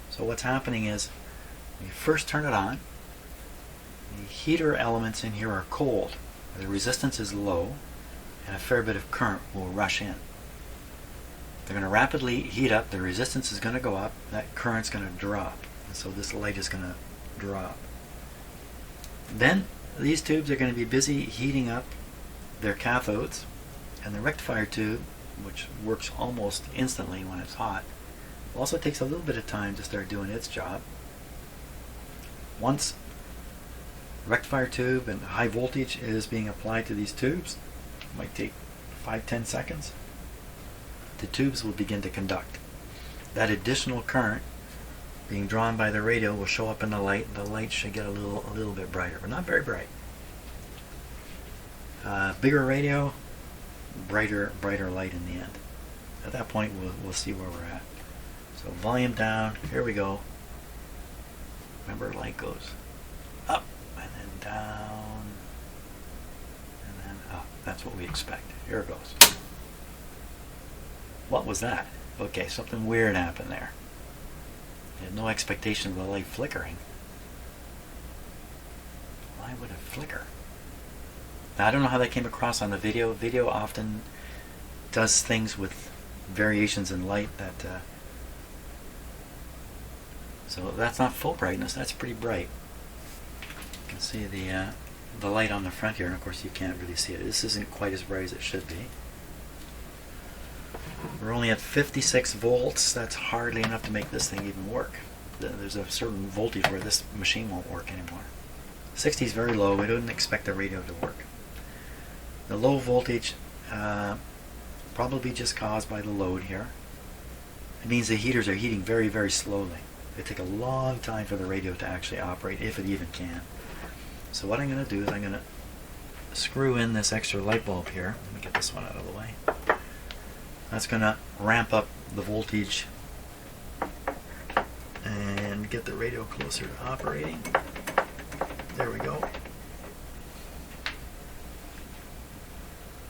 So what's happening is when you first turn it on, the heater elements in here are cold. The resistance is low and a fair bit of current will rush in. They're going to rapidly heat up, the resistance is going to go up, that current's going to drop. So this light is going to drop. Then these tubes are going to be busy heating up their cathodes, and the rectifier tube, which works almost instantly when it's hot, also takes a little bit of time to start doing its job. Once the rectifier tube and high voltage is being applied to these tubes, it might take 5-10 seconds, the tubes will begin to conduct. That additional current being drawn by the radio will show up in the light. The light should get a little bit brighter, but not very bright. Bigger radio, brighter light in the end. At that point, we'll see where we're at. So volume down. Here we go. Remember, light goes up and then down and then up. That's what we expect. Here it goes. What was that? Okay, something weird happened there. I had no expectation of the light flickering. Why would it flicker? Now, I don't know how that came across on the video. Video often does things with variations in light that... so that's not full brightness. That's pretty bright. You can see the light on the front here, and of course you can't really see it. This isn't quite as bright as it should be. We're only at 56 volts. That's hardly enough to make this thing even work. There's a certain voltage where this machine won't work anymore. 60 is very low. We don't expect the radio to work. The low voltage probably just caused by the load here. It means the heaters are heating very, very slowly. They take a long time for the radio to actually operate, if it even can. So what I'm going to do is I'm going to screw in this extra light bulb here. Let me get this one out of the way. That's going to ramp up the voltage and get the radio closer to operating. There we go.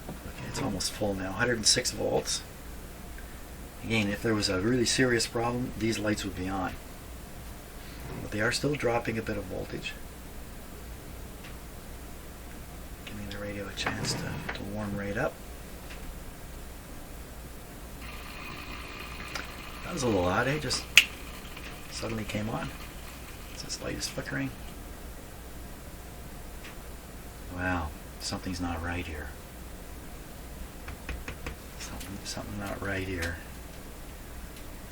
Okay, it's almost full now. 106 volts. Again, if there was a really serious problem, these lights would be on. But they are still dropping a bit of voltage. Giving the radio a chance to warm right up. That was a little odd, eh? Just suddenly came on. This light is flickering. Wow, something's not right here. Something not right here.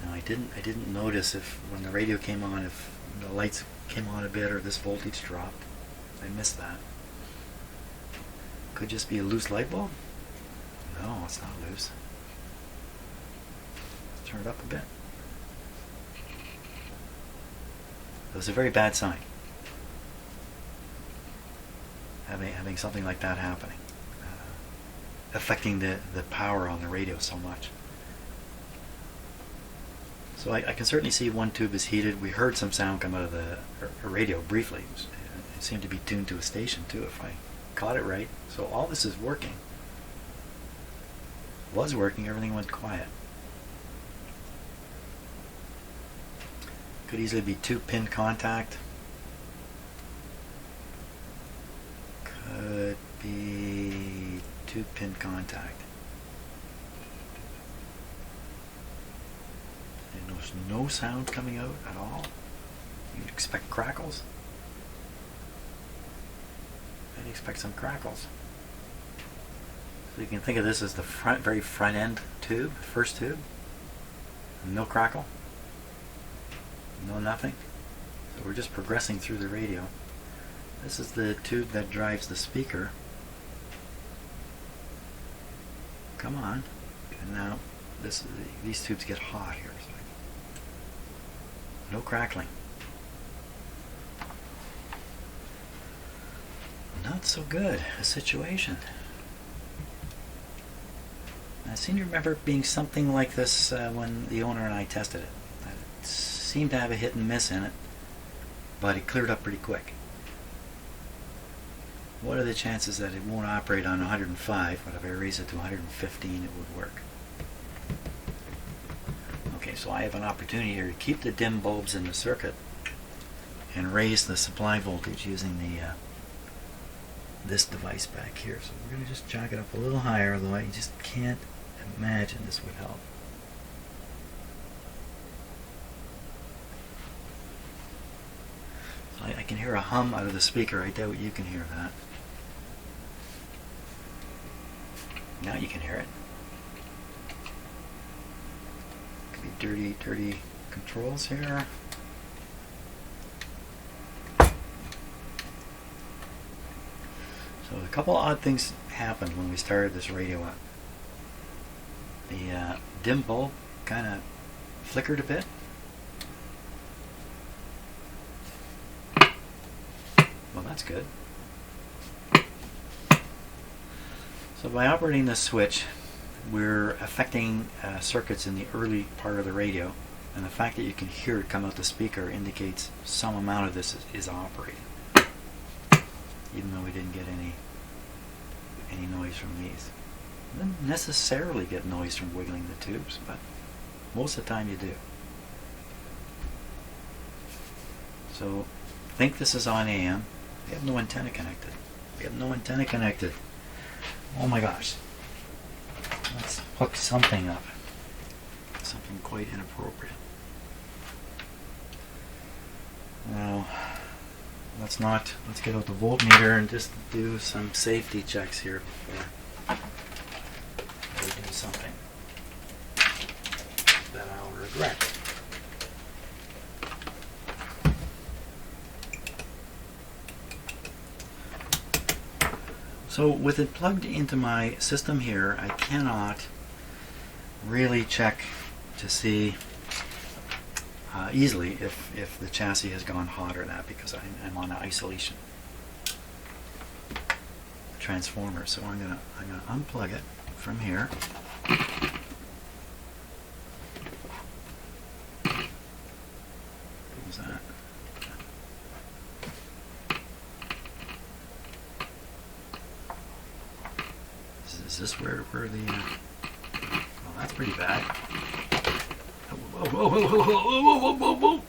Now I didn't notice if when the radio came on, if the lights came on a bit or this voltage dropped. I missed that. Could just be a loose light bulb? No, it's not loose. Turn it up a bit. It was a very bad sign. Having something like that happening. affecting the power on the radio so much. So I can certainly see one tube is heated. We heard some sound come out of the radio briefly. It seemed to be tuned to a station too, if I caught it right. So all this is working. Was working, everything went quiet. Could easily be 2-pin contact. Could be 2-pin contact. And there's no sound coming out at all. You'd expect crackles. I'd expect some crackles. So you can think of this as the very front end tube, first tube. No crackle. No nothing. So we're just progressing through the radio. This is the tube that drives the speaker. Come on. And now these tubes get hot here. So no crackling. Not so good a situation. I seem to remember it being something like this when the owner and I tested it. It seemed to have a hit and miss in it, but it cleared up pretty quick. What are the chances that it won't operate on 105, but if I raise it to 115 it would work? Okay, so I have an opportunity here to keep the dim bulbs in the circuit and raise the supply voltage using the this device back here. So we're going to just jack it up a little higher, although I just can't imagine this would help. So I can hear a hum out of the speaker. I doubt you can hear that. Now you can hear it. Could be dirty controls here. So a couple odd things happened when we started this radio up. The dim bulb kind of flickered a bit. Well, that's good. So by operating this switch, we're affecting circuits in the early part of the radio, and the fact that you can hear it come out the speaker indicates some amount of this is operating, even though we didn't get any noise from these. You don't necessarily get noise from wiggling the tubes, but most of the time you do. So think this is on AM. We have no antenna connected. We have no antenna connected. Oh my gosh. Let's hook something up. Something quite inappropriate. Now, let's get out the voltmeter and just do some safety checks here before we do something that I'll regret. So with it plugged into my system here, I cannot really check to see easily if the chassis has gone hot or not, because I'm on an isolation transformer. So I'm gonna unplug it from here. What's that? Is this where the well, that's pretty bad. Whoa, whoa, whoa, whoa, whoa, whoa, whoa, whoa.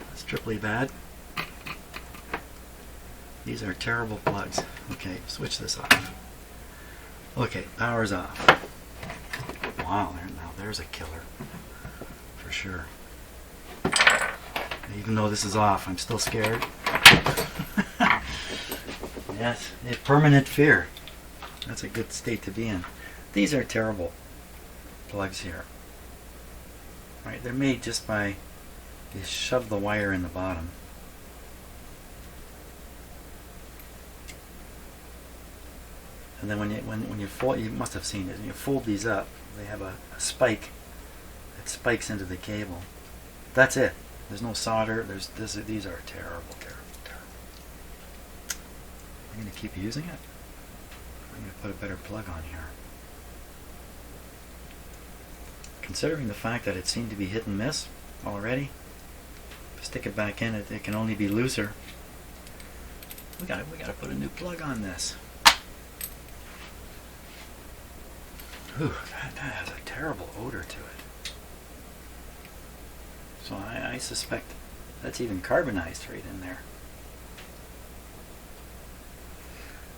That's triply bad. These are terrible plugs. Okay, switch this off. Okay, power's off. Wow, now there's a killer. For sure. Even though this is off, I'm still scared. Yes, a permanent fear. That's a good state to be in. These are terrible plugs here. Right, they're made just by, you shove the wire in the bottom. And then when you fold, you must have seen it, when you fold these up, they have a spike that spikes into the cable. That's it. There's no solder. These are terrible, terrible, terrible. I'm going to keep using it. I'm going to put a better plug on here. Considering the fact that it seemed to be hit and miss already, stick it back in, it can only be looser. We gotta put a new plug on this. Ooh, that has a terrible odor to it. So I suspect that's even carbonized right in there.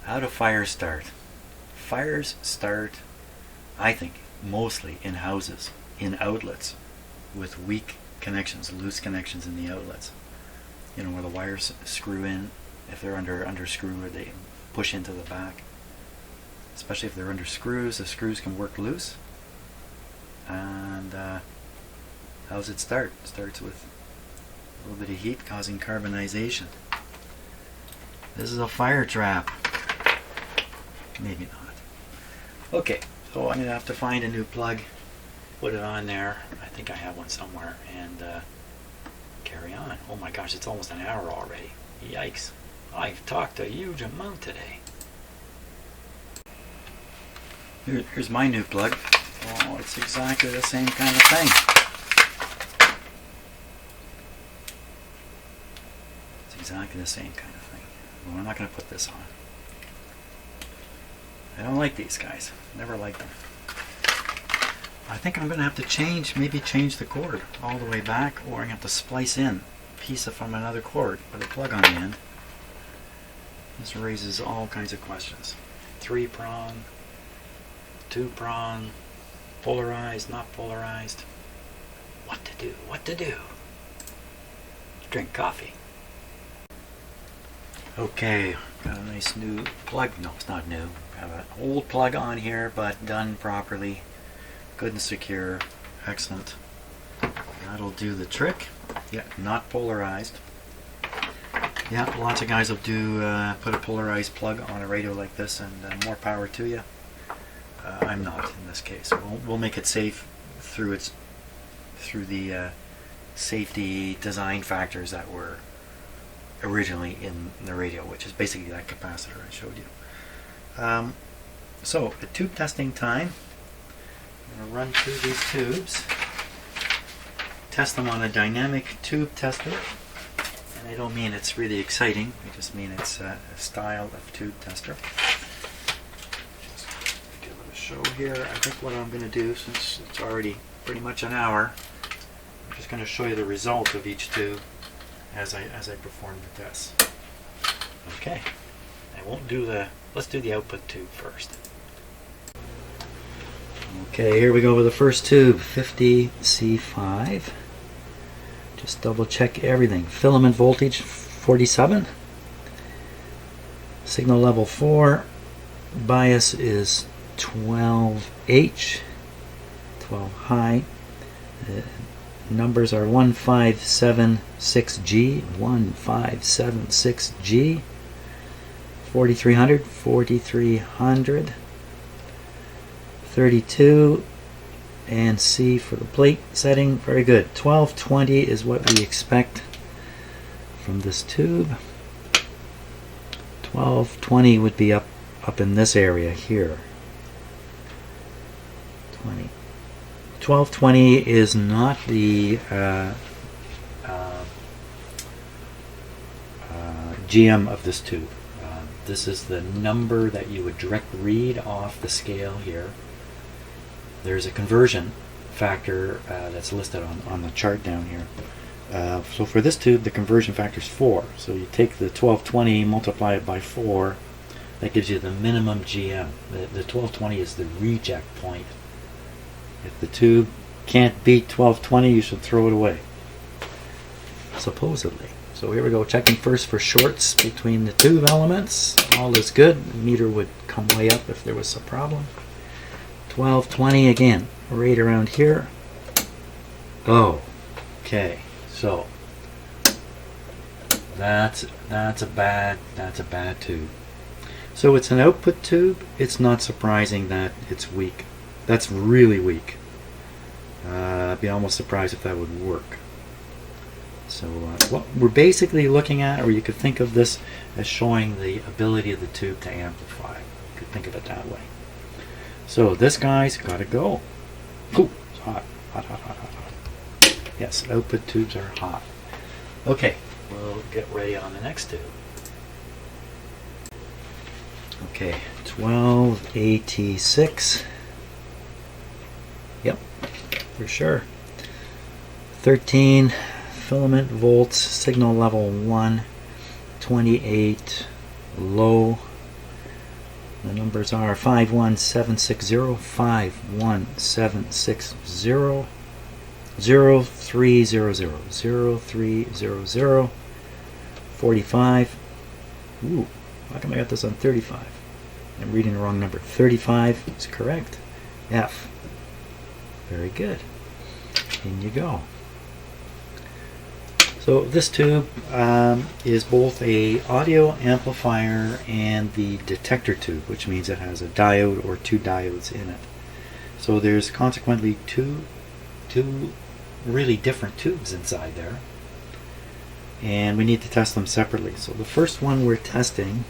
How do fires start? Fires start, I think, mostly in houses, in outlets, with weak connections, loose connections in the outlets. You know, where the wires screw in. If they're under screw, or they push into the back. Especially if they're under screws, the screws can work loose. And how does it start? It starts with a little bit of heat causing carbonization. This is a fire trap. Maybe not. Okay, so I'm going to have to find a new plug, put it on there. I think I have one somewhere, and carry on. Oh my gosh, it's almost an hour already. Yikes. I've talked a huge amount today. Here's my new plug. Oh, it's exactly the same kind of thing. It's exactly the same kind of thing. Well, I'm not going to put this on. I don't like these guys. Never liked them. I think I'm going to have to maybe change the cord all the way back, or I'm going to have to splice in a piece from another cord with a plug on the end. This raises all kinds of questions. 3-prong, 2-prong, polarized, not polarized. What to do? What to do? Drink coffee. Okay, got a nice new plug. No, it's not new. Got an old plug on here, but done properly. Good and secure. Excellent. That'll do the trick. Yeah, not polarized. Yeah, lots of guys will put a polarized plug on a radio like this, and more power to you. I'm not in this case. We'll make it safe through the safety design factors that were originally in the radio, which is basically that capacitor I showed you. So, at tube testing time, I'm going to run through these tubes, test them on a dynamic tube tester. And I don't mean it's really exciting, I just mean it's a style of tube tester. Just give it a show here. I think what I'm going to do, since it's already pretty much an hour, I'm just going to show you the result of each tube as I perform the tests. Okay, let's do the output tube first. Okay, here we go with the first tube, 50C5. Just double check everything. Filament voltage 47. Signal level 4. Bias is 12H. 12 high. Numbers are 1576G. 1576G. 4300. 4300. 32. And C for the plate setting. Very good. 1220 is what we expect from this tube. 1220 would be up in this area here. 1220 is not the GM of this tube. This is the number that you would direct read off the scale here. There's a conversion factor that's listed on the chart down here. So for this tube, the conversion factor is 4. So you take the 1220, multiply it by 4. That gives you the minimum GM. The 1220 is the reject point. If the tube can't beat 1220, you should throw it away. Supposedly. So here we go, checking first for shorts between the tube elements. All is good. The meter would come way up if there was a problem. 1220 again, right around here. Oh, okay. So that's a bad tube. So it's an output tube. It's not surprising that it's weak. That's really weak. I'd be almost surprised if that would work. So what we're basically looking at, or you could think of this as showing the ability of the tube to amplify. could think of it that way. So this guy's got to go. Ooh, it's hot. Hot, hot, hot, hot, hot. Yes, output tubes are hot. Okay, we'll get ready on the next tube. Okay, 12AT6. Yep, for sure. 13 filament volts, signal level 1, 28 low. The numbers are 51760, 51760, 0300, 0300, 45. Ooh, how come I got this on 35? I'm reading the wrong number. 35 is correct. F. Very good. In you go. So this tube is both a audio amplifier and the detector tube, which means it has a diode or two diodes in it. So there's consequently two really different tubes inside there, and we need to test them separately. So the first one we're testing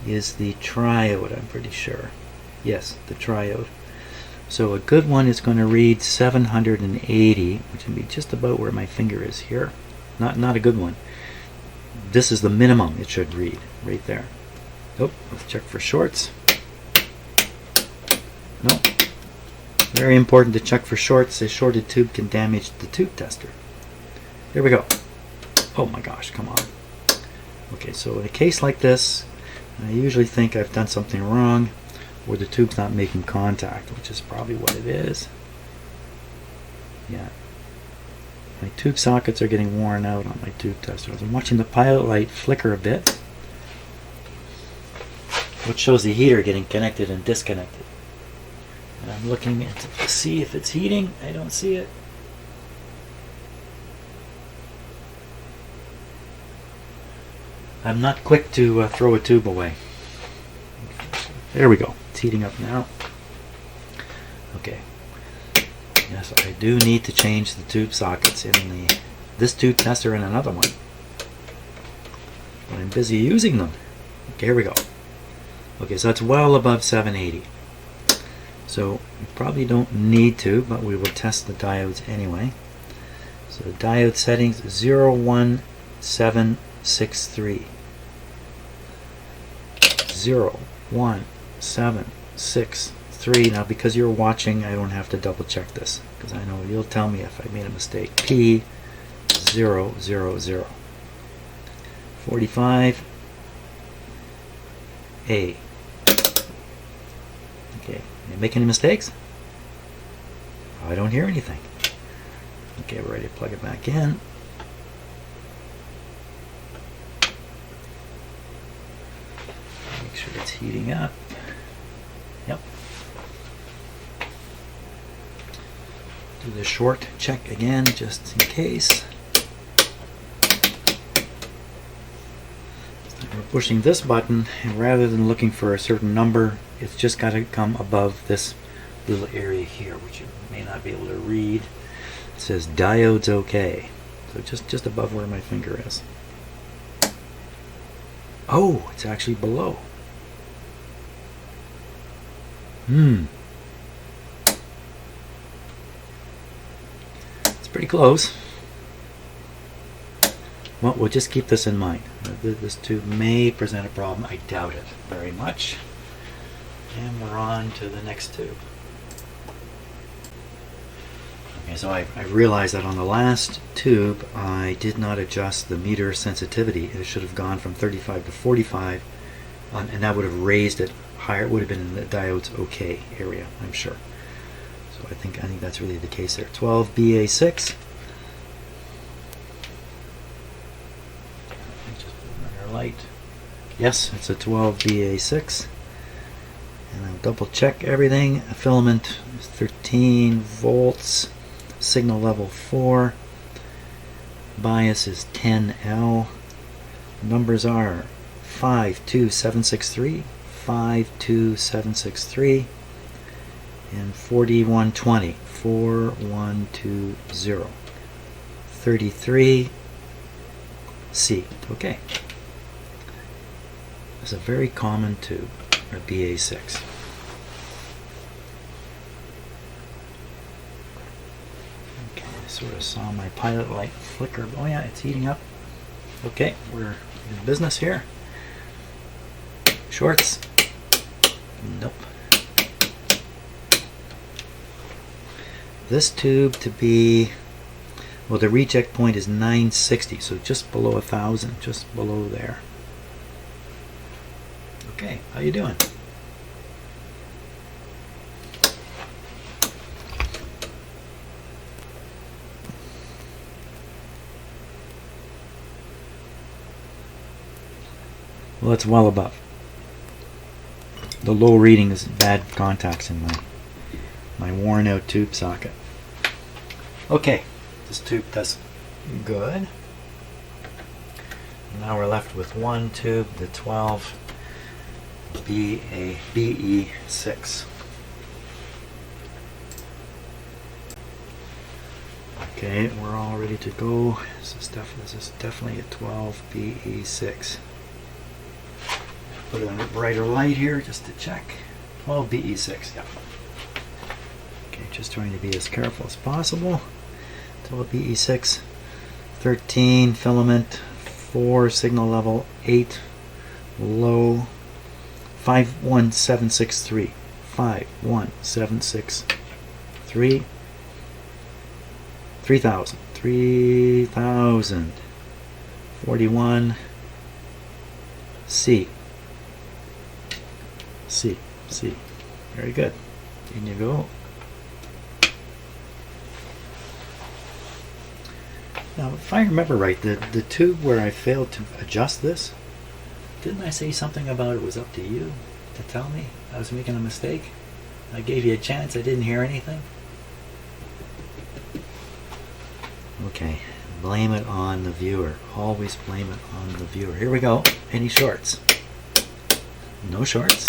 is the triode, I'm pretty sure. Yes, the triode. So a good one is going to read 780, which would be just about where my finger is here. Not a good one. This is the minimum it should read, right there. Oh, let's check for shorts. No. Very important to check for shorts. A shorted tube can damage the tube tester. There we go. Oh my gosh, come on. Okay, so in a case like this, I usually think I've done something wrong, or the tube's not making contact, which is probably what it is. Yeah. My tube sockets are getting worn out on my tube tester. I'm watching the pilot light flicker a bit, which shows the heater getting connected and disconnected. And I'm looking to see if it's heating. I don't see it. I'm not quick to throw a tube away. There we go. It's heating up now. Okay. Yes, I do need to change the tube sockets in this tube tester and another one. But I'm busy using them. Okay, here we go. Okay, so that's well above 780. So we probably don't need to, but we will test the diodes anyway. So the diode settings 01763. 01763. Now because you're watching, I don't have to double check this, because I know you'll tell me if I made a mistake. P000. 45 A. Okay, you make any mistakes? Oh, I don't hear anything. Okay, we're ready to plug it back in. Make sure it's heating up. Yep. Do the short check again, just in case. We're pushing this button, and rather than looking for a certain number, it's just got to come above this little area here, which you may not be able to read. It says diodes OK. So just above where my finger is. Oh, it's actually below. It's pretty close. Well, we'll just keep this in mind. This tube may present a problem. I doubt it very much. And we're on to the next tube. Okay, so I realized that on the last tube I did not adjust the meter sensitivity. It should have gone from 35 to 45, and that would have raised it higher. It would have been in the diode's OK area, I'm sure. So I think that's really the case there. 12BA6. Just put another light. Yes, it's a 12BA6. And I'll double check everything. A filament is 13 volts. Signal level 4. Bias is 10L. Numbers are 52763, 52763, and 4120, 4120, 33 C. Okay. It's a very common tube. or BA6. Okay, I sort of saw my pilot light flicker. Oh yeah, it's heating up. Okay, we're in business here. Shorts. Nope. This tube to be, well, the reject point is 960, so just below 1,000, just below there. Okay, how you doing? Well, it's well above. The low reading is bad contacts in my worn out tube socket. Okay, this tube does good. Now we're left with one tube, the 12 BE6. Okay, we're all ready to go. This is definitely a 12 BE6. Put it on a brighter light here just to check. 12 BE6, yeah. Okay, just trying to be as careful as possible. 12 BE6, 13 filament, 4 signal level, 8 low, 51763, 51763, 3000, 3000, 41, C. C. Very good. In you go. Now, if I remember right, the tube where I failed to adjust this, didn't I say something about it was up to you to tell me I was making a mistake? I gave you a chance, I didn't hear anything. Okay, blame it on the viewer. Always blame it on the viewer. Here we go. Any shorts? No shorts.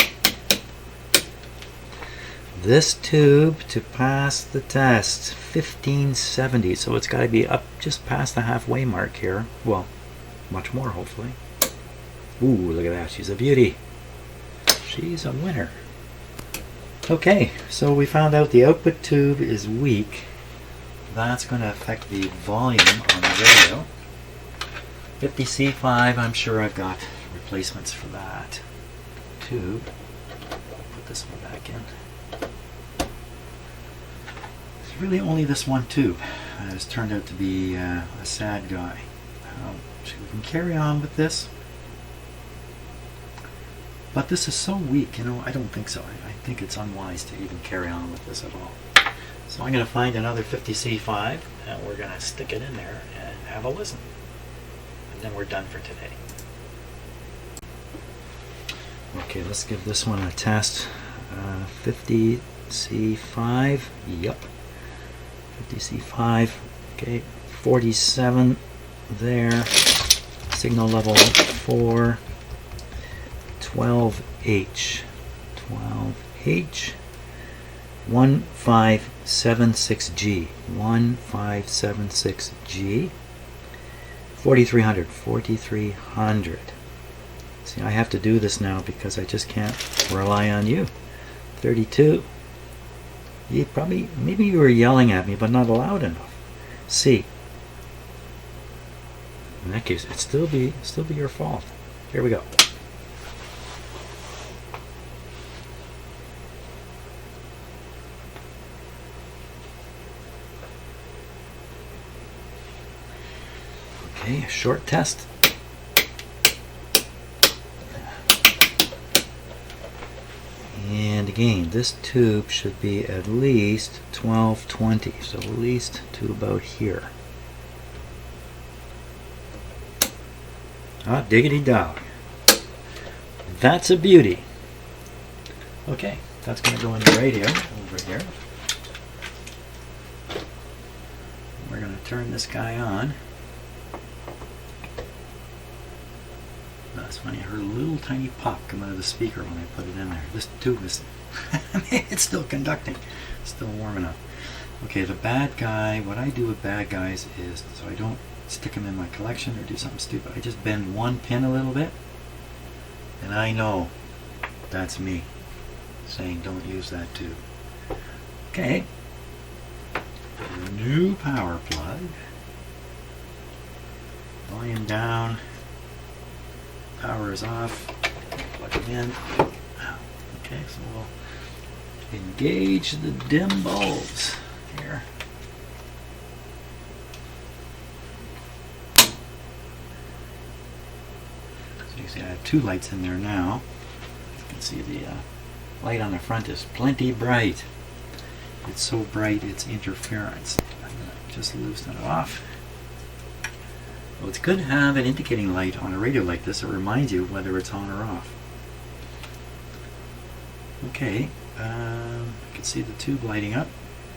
This tube to pass the test, 1570, so it's got to be up just past the halfway mark here. Well, much more hopefully. Ooh, look at that, she's a beauty. She's a winner. Okay, so we found out the output tube is weak. That's going to affect the volume on the radio. 50C5, I'm sure I've got replacements for that tube. Put this one back in. It's really only this one tube. It's turned out to be a sad guy. So we can carry on with this. But this is so weak, you know, I don't think so. I think it's unwise to even carry on with this at all. So I'm going to find another 50C5 and we're going to stick it in there and have a listen. And then we're done for today. Okay, let's give this one a test. 50C5, yep. 50C5, okay, 47 there. Signal level 4. 12H, 1576G, 1576G, 4300. See, I have to do this now because I just can't rely on you. 32. You probably, maybe you were yelling at me, but not loud enough. C. In that case, it'd still be your fault. Here we go. Okay, a short test. And again, this tube should be at least 1220, so at least to about here. Ah, diggity dog. That's a beauty. Okay, that's going to go in the radio over here. We're going to turn this guy on. That's funny, I heard a little tiny pop come out of the speaker when I put it in there. This tube is, it's still conducting, it's still warm enough. Okay, the bad guy, what I do with bad guys is, so I don't stick them in my collection or do something stupid, I just bend one pin a little bit, and I know that's me saying don't use that tube. Okay. New power plug. Volume down. Power is off. Plug it in. Okay, so we'll engage the dim bulbs here. So you see I have two lights in there now. You can see the light on the front is plenty bright. It's so bright it's interference. I'm going to just loosen it off. Well, it's good to have an indicating light on a radio like this. It reminds you whether it's on or off. Okay, I can see the tube lighting up.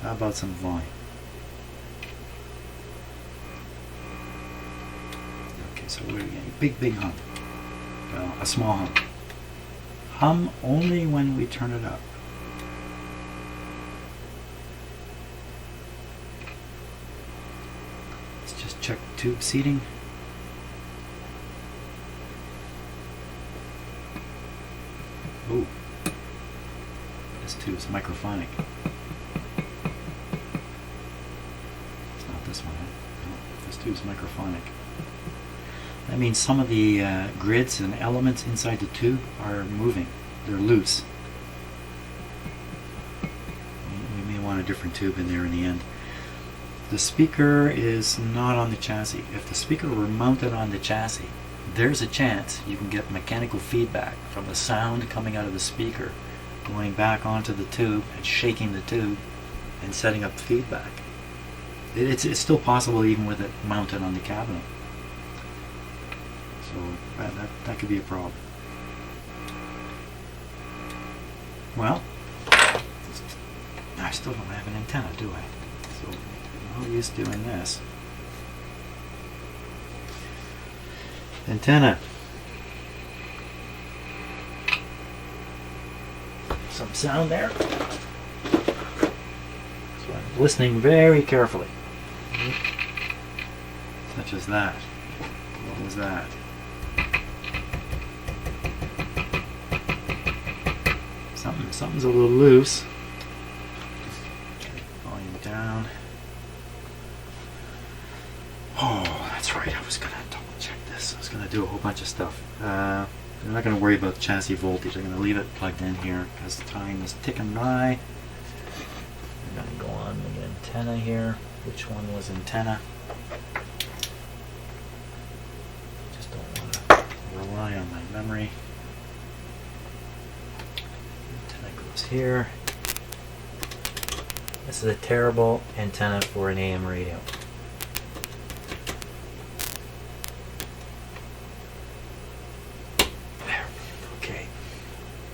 How about some volume? Okay, so we're getting a big hum. Well, a small hum. Hum only when we turn it up. Let's just check tube seating. Ooh. This tube's microphonic. It's not this one, huh? No, this tube's microphonic. That means some of the grids and elements inside the tube are moving. They're loose. We may want a different tube in there in the end. The speaker is not on the chassis. If the speaker were mounted on the chassis, there's a chance you can get mechanical feedback from the sound coming out of the speaker going back onto the tube and shaking the tube and setting up feedback. It's still possible even with it mounted on the cabinet. So that could be a problem. Well, I still don't have an antenna, do I? So no use doing this. Antenna. Some sound there. So I'm listening very carefully. Such as that. What was that? Something's a little loose. Volume down. Oh, that's right. I was going to double check this. I was going to do a whole bunch of stuff. I'm not going to worry about the chassis voltage. I'm going to leave it plugged in here because time is ticking by. I'm going to go on the antenna here. Which one was antenna? Just don't want to rely on my memory. Antenna goes here. This is a terrible antenna for an AM radio.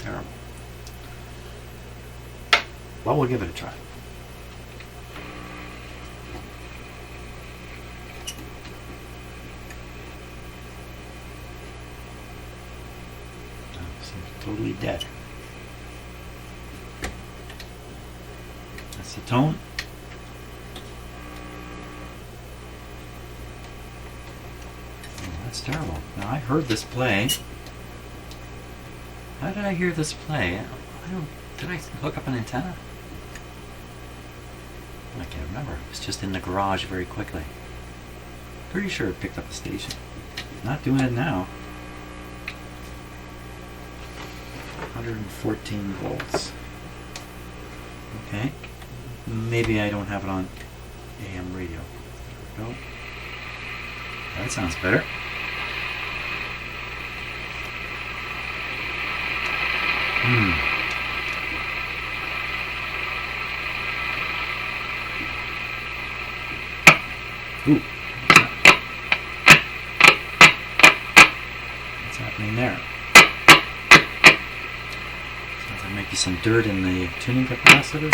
Terrible. Well, we'll give it a try. Seems totally dead. That's the tone. Oh, that's terrible. Now I heard this play. How did I hear this play? Did I hook up an antenna? I can't remember. It was just in the garage very quickly. Pretty sure it picked up the station. Not doing it now. 114 volts. Okay. Maybe I don't have it on AM radio. There we go. That sounds better. Ooh. What's happening there? Sounds like there might be some dirt in the tuning capacitor.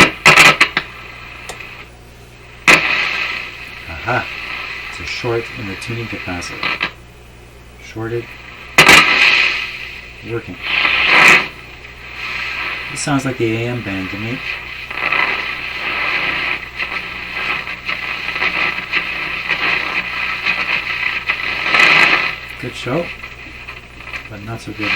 Aha! It's a short in the tuning capacitor. Shorted. Working. This sounds like the AM band to me. Good show, but not so good.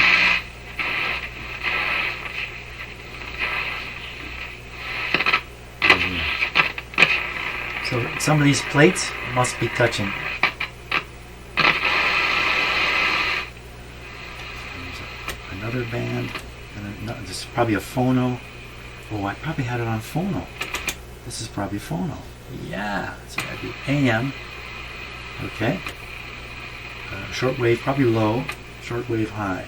So some of these plates must be touching. Another band, and this is probably a phono. Oh, I probably had it on phono. This is probably phono. Yeah, so that'd be AM. Okay. Shortwave probably low, shortwave high.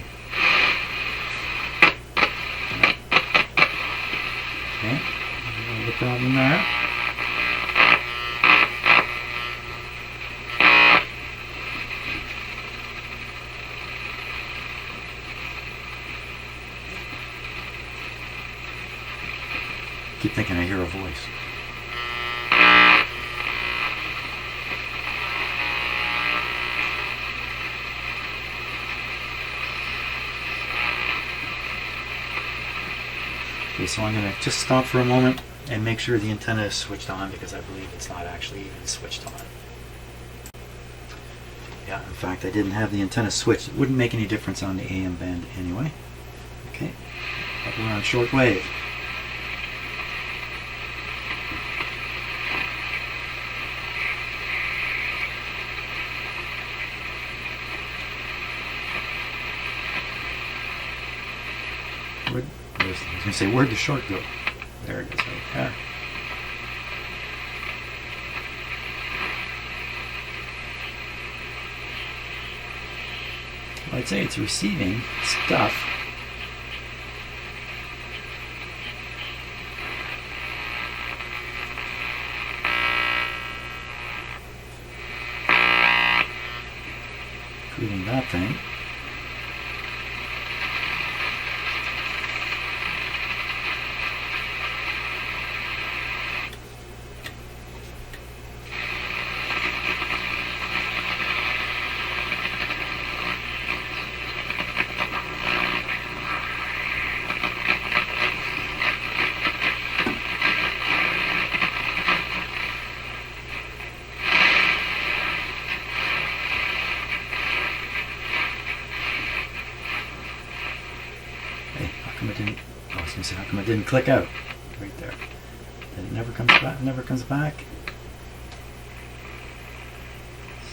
Okay, no problem there. Keep thinking I hear a voice. Okay, so I'm going to just stop for a moment and make sure the antenna is switched on, because I believe it's not actually even switched on. Yeah, in fact, I didn't have the antenna switched. It wouldn't make any difference on the AM band anyway. Okay, but we're on shortwave. I was going to say, where'd the short go? There it is, right there. Well, I'd say it's receiving stuff. Including that thing. How come it didn't click out? Right there. And it never comes back. Never comes back.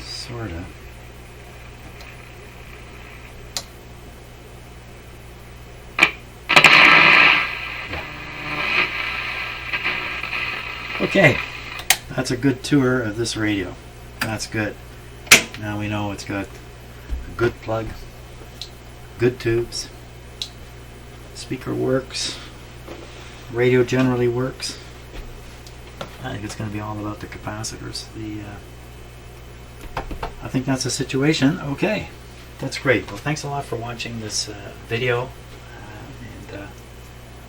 Sorta. Yeah. Okay, that's a good tour of this radio. That's good. Now we know it's got a good plug, good tubes. Speaker works. Radio generally works. I think it's going to be all about the capacitors. I think that's the situation. Okay, that's great. Well, thanks a lot for watching this video and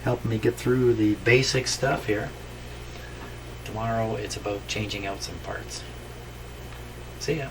helping me get through the basic stuff here. Tomorrow it's about changing out some parts. See ya.